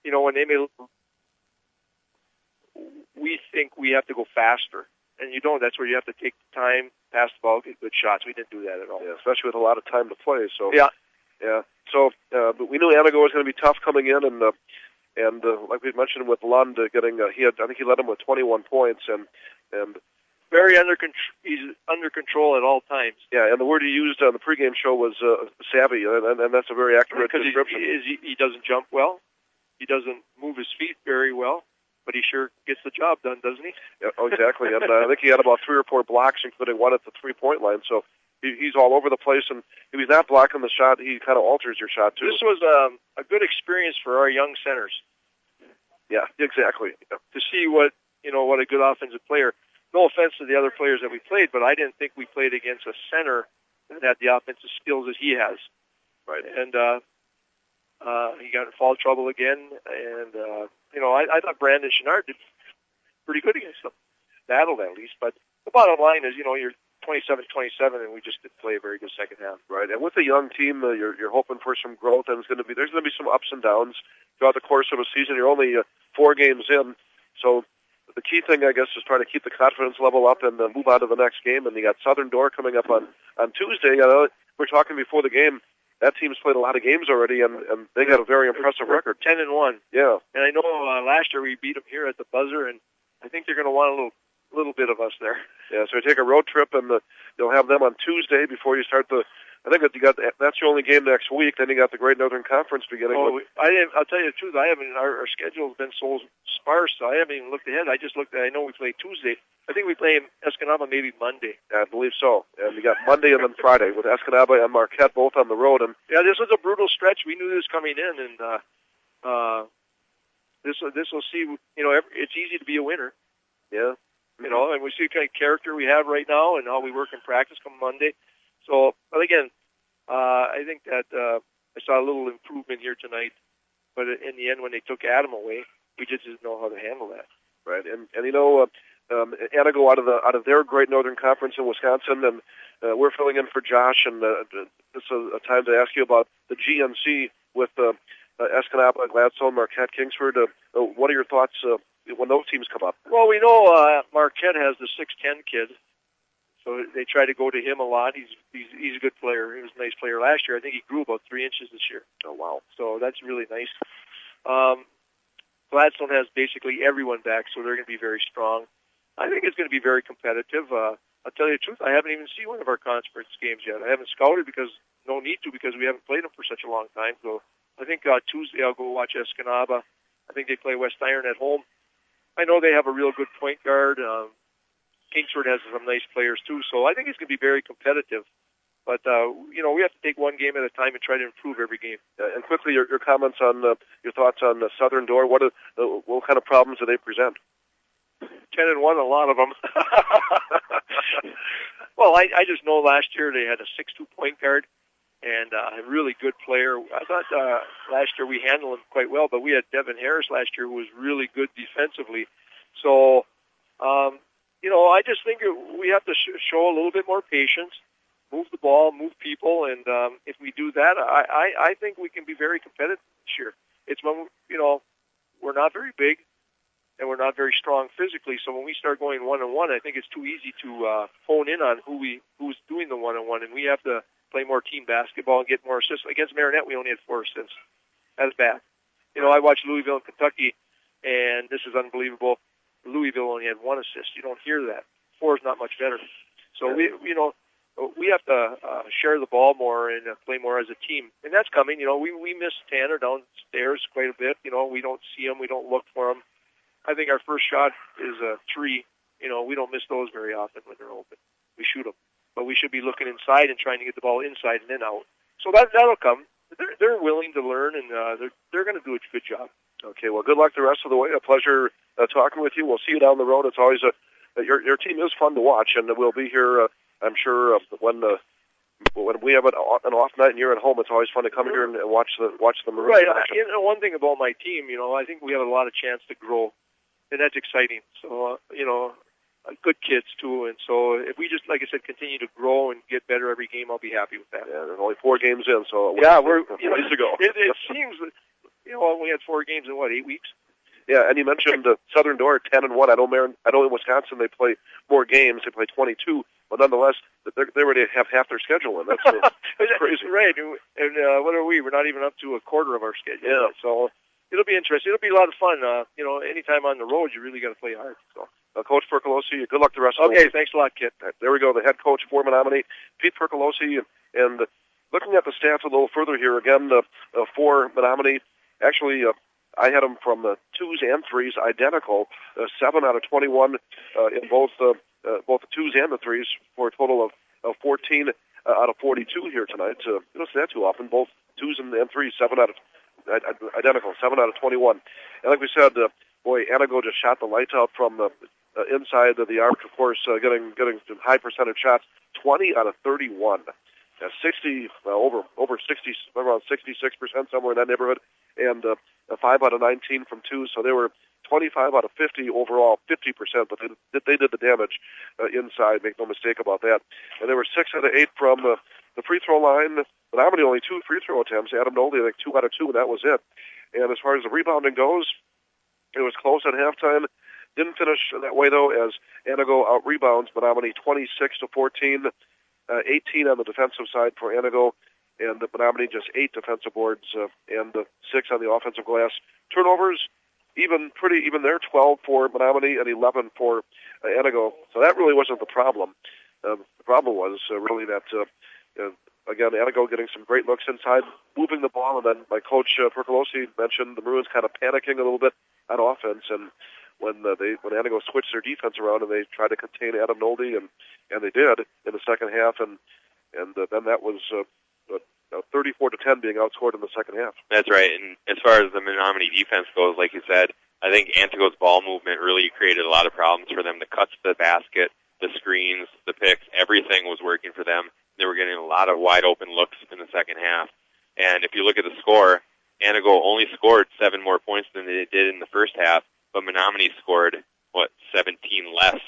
when they made, we think we have to go faster. And you don't. That's where you have to take the time, pass the ball, get good shots. We didn't do that at all. Yeah, especially with a lot of time to play. So yeah. So, but we knew Antigo was going to be tough coming in, and like we mentioned with Lund getting, I think he led him with 21 points, and very he's under control at all times. Yeah, and the word he used on the pregame show was savvy, and that's a very accurate description. Because he doesn't jump well, he doesn't move his feet very well, but he sure gets the job done, doesn't he? Yeah, exactly. And I think he had about 3 or 4 blocks, including one at the three-point line. So he's all over the place, and if he's not blocking the shot, he kind of alters your shot too. This was a good experience for our young centers. Yeah, exactly. Yeah. To see what a good offensive player. No offense to the other players that we played, but I didn't think we played against a center that had the offensive skills that he has. Right. And he got in foul trouble again, and I thought Brandon Chenard did pretty good against them. Battled at least, but the bottom line is, you're 27-27, and we just didn't play a very good second half. Right, and with a young team, you're hoping for some growth, and there's going to be some ups and downs throughout the course of a season. You're only 4 games in, so the key thing, I guess, is trying to keep the confidence level up and move on to the next game. And you got Southern Door coming up on Tuesday. We're talking before the game. that team's played a lot of games already, and they got a very impressive record. 10-1. Yeah. And I know last year we beat them here at the buzzer, and I think they're going to want a little bit of us there. Yeah, so you take a road trip, and you'll have them on Tuesday before you start I think that that's your only game next week. Then you got the Great Northern Conference beginning. I'll tell you the truth. Our schedule's been so sparse, so I haven't even looked ahead. I just looked at. I know we play Tuesday. I think we play Escanaba maybe Monday. Yeah, I believe so. And you got Monday and then Friday with Escanaba and Marquette both on the road. And yeah, this was a brutal stretch. We knew this coming in, and this will see. It's easy to be a winner. Yeah. And we see the kind of character we have right now and how we work in practice come Monday. So, but again, I think that I saw a little improvement here tonight. But in the end, when they took Adam away, we just didn't know how to handle that. Right, and Antigo out of their Great Northern Conference in Wisconsin, and we're filling in for Josh. And this is a time to ask you about the GNC with Escanaba, Gladstone, Marquette, Kingsford. What are your thoughts when those teams come up? Well, we know Marquette has the 6'10" kid, so they try to go to him a lot. He's a good player. He was a nice player last year. I think he grew about 3 inches this year. Oh, wow. So that's really nice. Gladstone has basically everyone back, so they're going to be very strong. I think it's going to be very competitive. I'll tell you the truth, I haven't even seen one of our conference games yet. I haven't scouted because no need to, because we haven't played them for such a long time. So I think Tuesday I'll go watch Escanaba. I think they play West Iron at home. I know they have a real good point guard. Kingsford has some nice players too, so I think it's going to be very competitive. But we have to take one game at a time and try to improve every game. And quickly, your comments on your thoughts on Southern Door. What kind of problems do they present? 10-1, a lot of them. Well, I just know last year they had a 6'2" point guard and a really good player. I thought last year we handled him quite well, but we had Devin Harris last year who was really good defensively. So, I just think we have to show a little bit more patience, move the ball, move people, and if we do that, I think we can be very competitive this year. It's when, we're not very big, and we're not very strong physically, so when we start going one-on-one, I think it's too easy to hone in on who's doing the one-on-one, and we have to play more team basketball and get more assists. Against Marinette, we only had 4 assists. That's bad. I watched Louisville and Kentucky, and this is unbelievable. Louisville only had 1 assist. You don't hear that. 4 is not much better. So we have to share the ball more and play more as a team, and that's coming. We miss Tanner downstairs quite a bit. We don't see him. We don't look for him. I think our first shot is a 3. We don't miss those very often when they're open. We shoot them, but we should be looking inside and trying to get the ball inside and then out. So that'll come. They're willing to learn, and they're going to do a good job. Okay, well, good luck the rest of the way. A pleasure talking with you. We'll see you down the road. It's always your team is fun to watch, and we'll be here. I'm sure when we have an off night and you're at home, it's always fun to come here and watch the Maroons. Right. One thing about my team, I think we have a lot of chance to grow, and that's exciting. So good kids too, and so if we just, like I said, continue to grow and get better every game, I'll be happy with that. Yeah, there's only 4 games in, so we're ways to go. It seems that we had 4 games in 8 weeks. Yeah, and you mentioned Southern Door 10-1. I know in Wisconsin they play more games. They play 22, but nonetheless, they already have half their schedule in. That's crazy. Right, and what are we? We're not even up to a quarter of our schedule. Yeah. So it'll be interesting. It'll be a lot of fun. Anytime on the road, you really got to play hard. So. Coach Percolosi, good luck the rest of the week. Okay, thanks a lot, Kit. There we go, the head coach for Menominee, Pete Percolosi, and looking at the stats a little further here, again, for Menominee, actually, I had them from the 2s and 3s identical, 7 out of 21 in both the 2s and the 3s, for a total of 14 out of 42 here tonight. You don't see that too often. Both 2s and 3s, 7 out of identical, 7 out of 21. And like we said, Antigo just shot the lights out from the inside of the arc, of course, getting some high percentage shots, 20 out of 31. 60, over 60, around 66%, somewhere in that neighborhood, and 5 out of 19 from 2, so they were 25 out of 50 overall, 50%, but they did the damage inside, make no mistake about that. And there were 6 out of 8 from the free throw line, but Menominee only 2 free throw attempts. Adam Nolde, I think 2 out of 2, and that was it. And as far as the rebounding goes, it was close at halftime. Didn't finish that way, though, as Antigo out-rebounds Menominee 26-14, 18 on the defensive side for Antigo, and the Menominee just 8 defensive boards and 6 on the offensive glass. Turnovers, even there, 12 for Menominee and 11 for antigo. So that really wasn't the problem. The problem was really that, again, antigo getting some great looks inside, moving the ball, and then my coach Percolosi mentioned the Maroons kind of panicking a little bit on offense, and when antigo switched their defense around and they tried to contain Adam Nolde, and they did in the second half, and then that was 34-10 being outscored in the second half. That's right. And as far as the Menominee defense goes, like you said, I think Antigo's ball movement really created a lot of problems for them. The cuts to the basket, the screens, the picks, everything was working for them. They were getting a lot of wide open looks in the second half. And if you look at the score, Antigo only scored 7 more points than they did in the first half, but Menominee scored, 17 less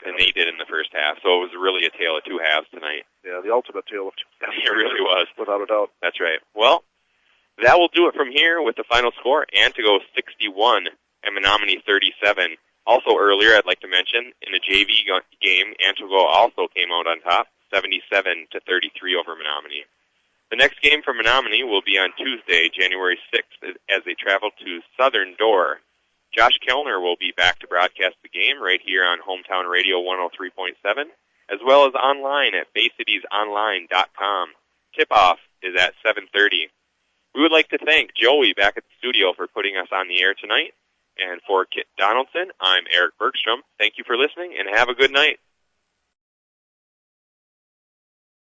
than they did in the first half. So it was really a tale of two halves tonight. Yeah, the ultimate tale of two halves. It really was. Without a doubt. That's right. Well, that will do it from here with the final score. Antigo 61 and Menominee 37. Also earlier, I'd like to mention, in the JV game, Antigo also came out on top, 77-33 over Menominee. The next game for Menominee will be on Tuesday, January 6th, as they travel to Southern Door. Josh Kellner will be back to broadcast the game right here on Hometown Radio 103.7, as well as online at BayCitiesOnline.com. Tip-off is at 7:30. We would like to thank Joey back at the studio for putting us on the air tonight. And for Kit Donaldson, I'm Eric Bergstrom. Thank you for listening, and have a good night.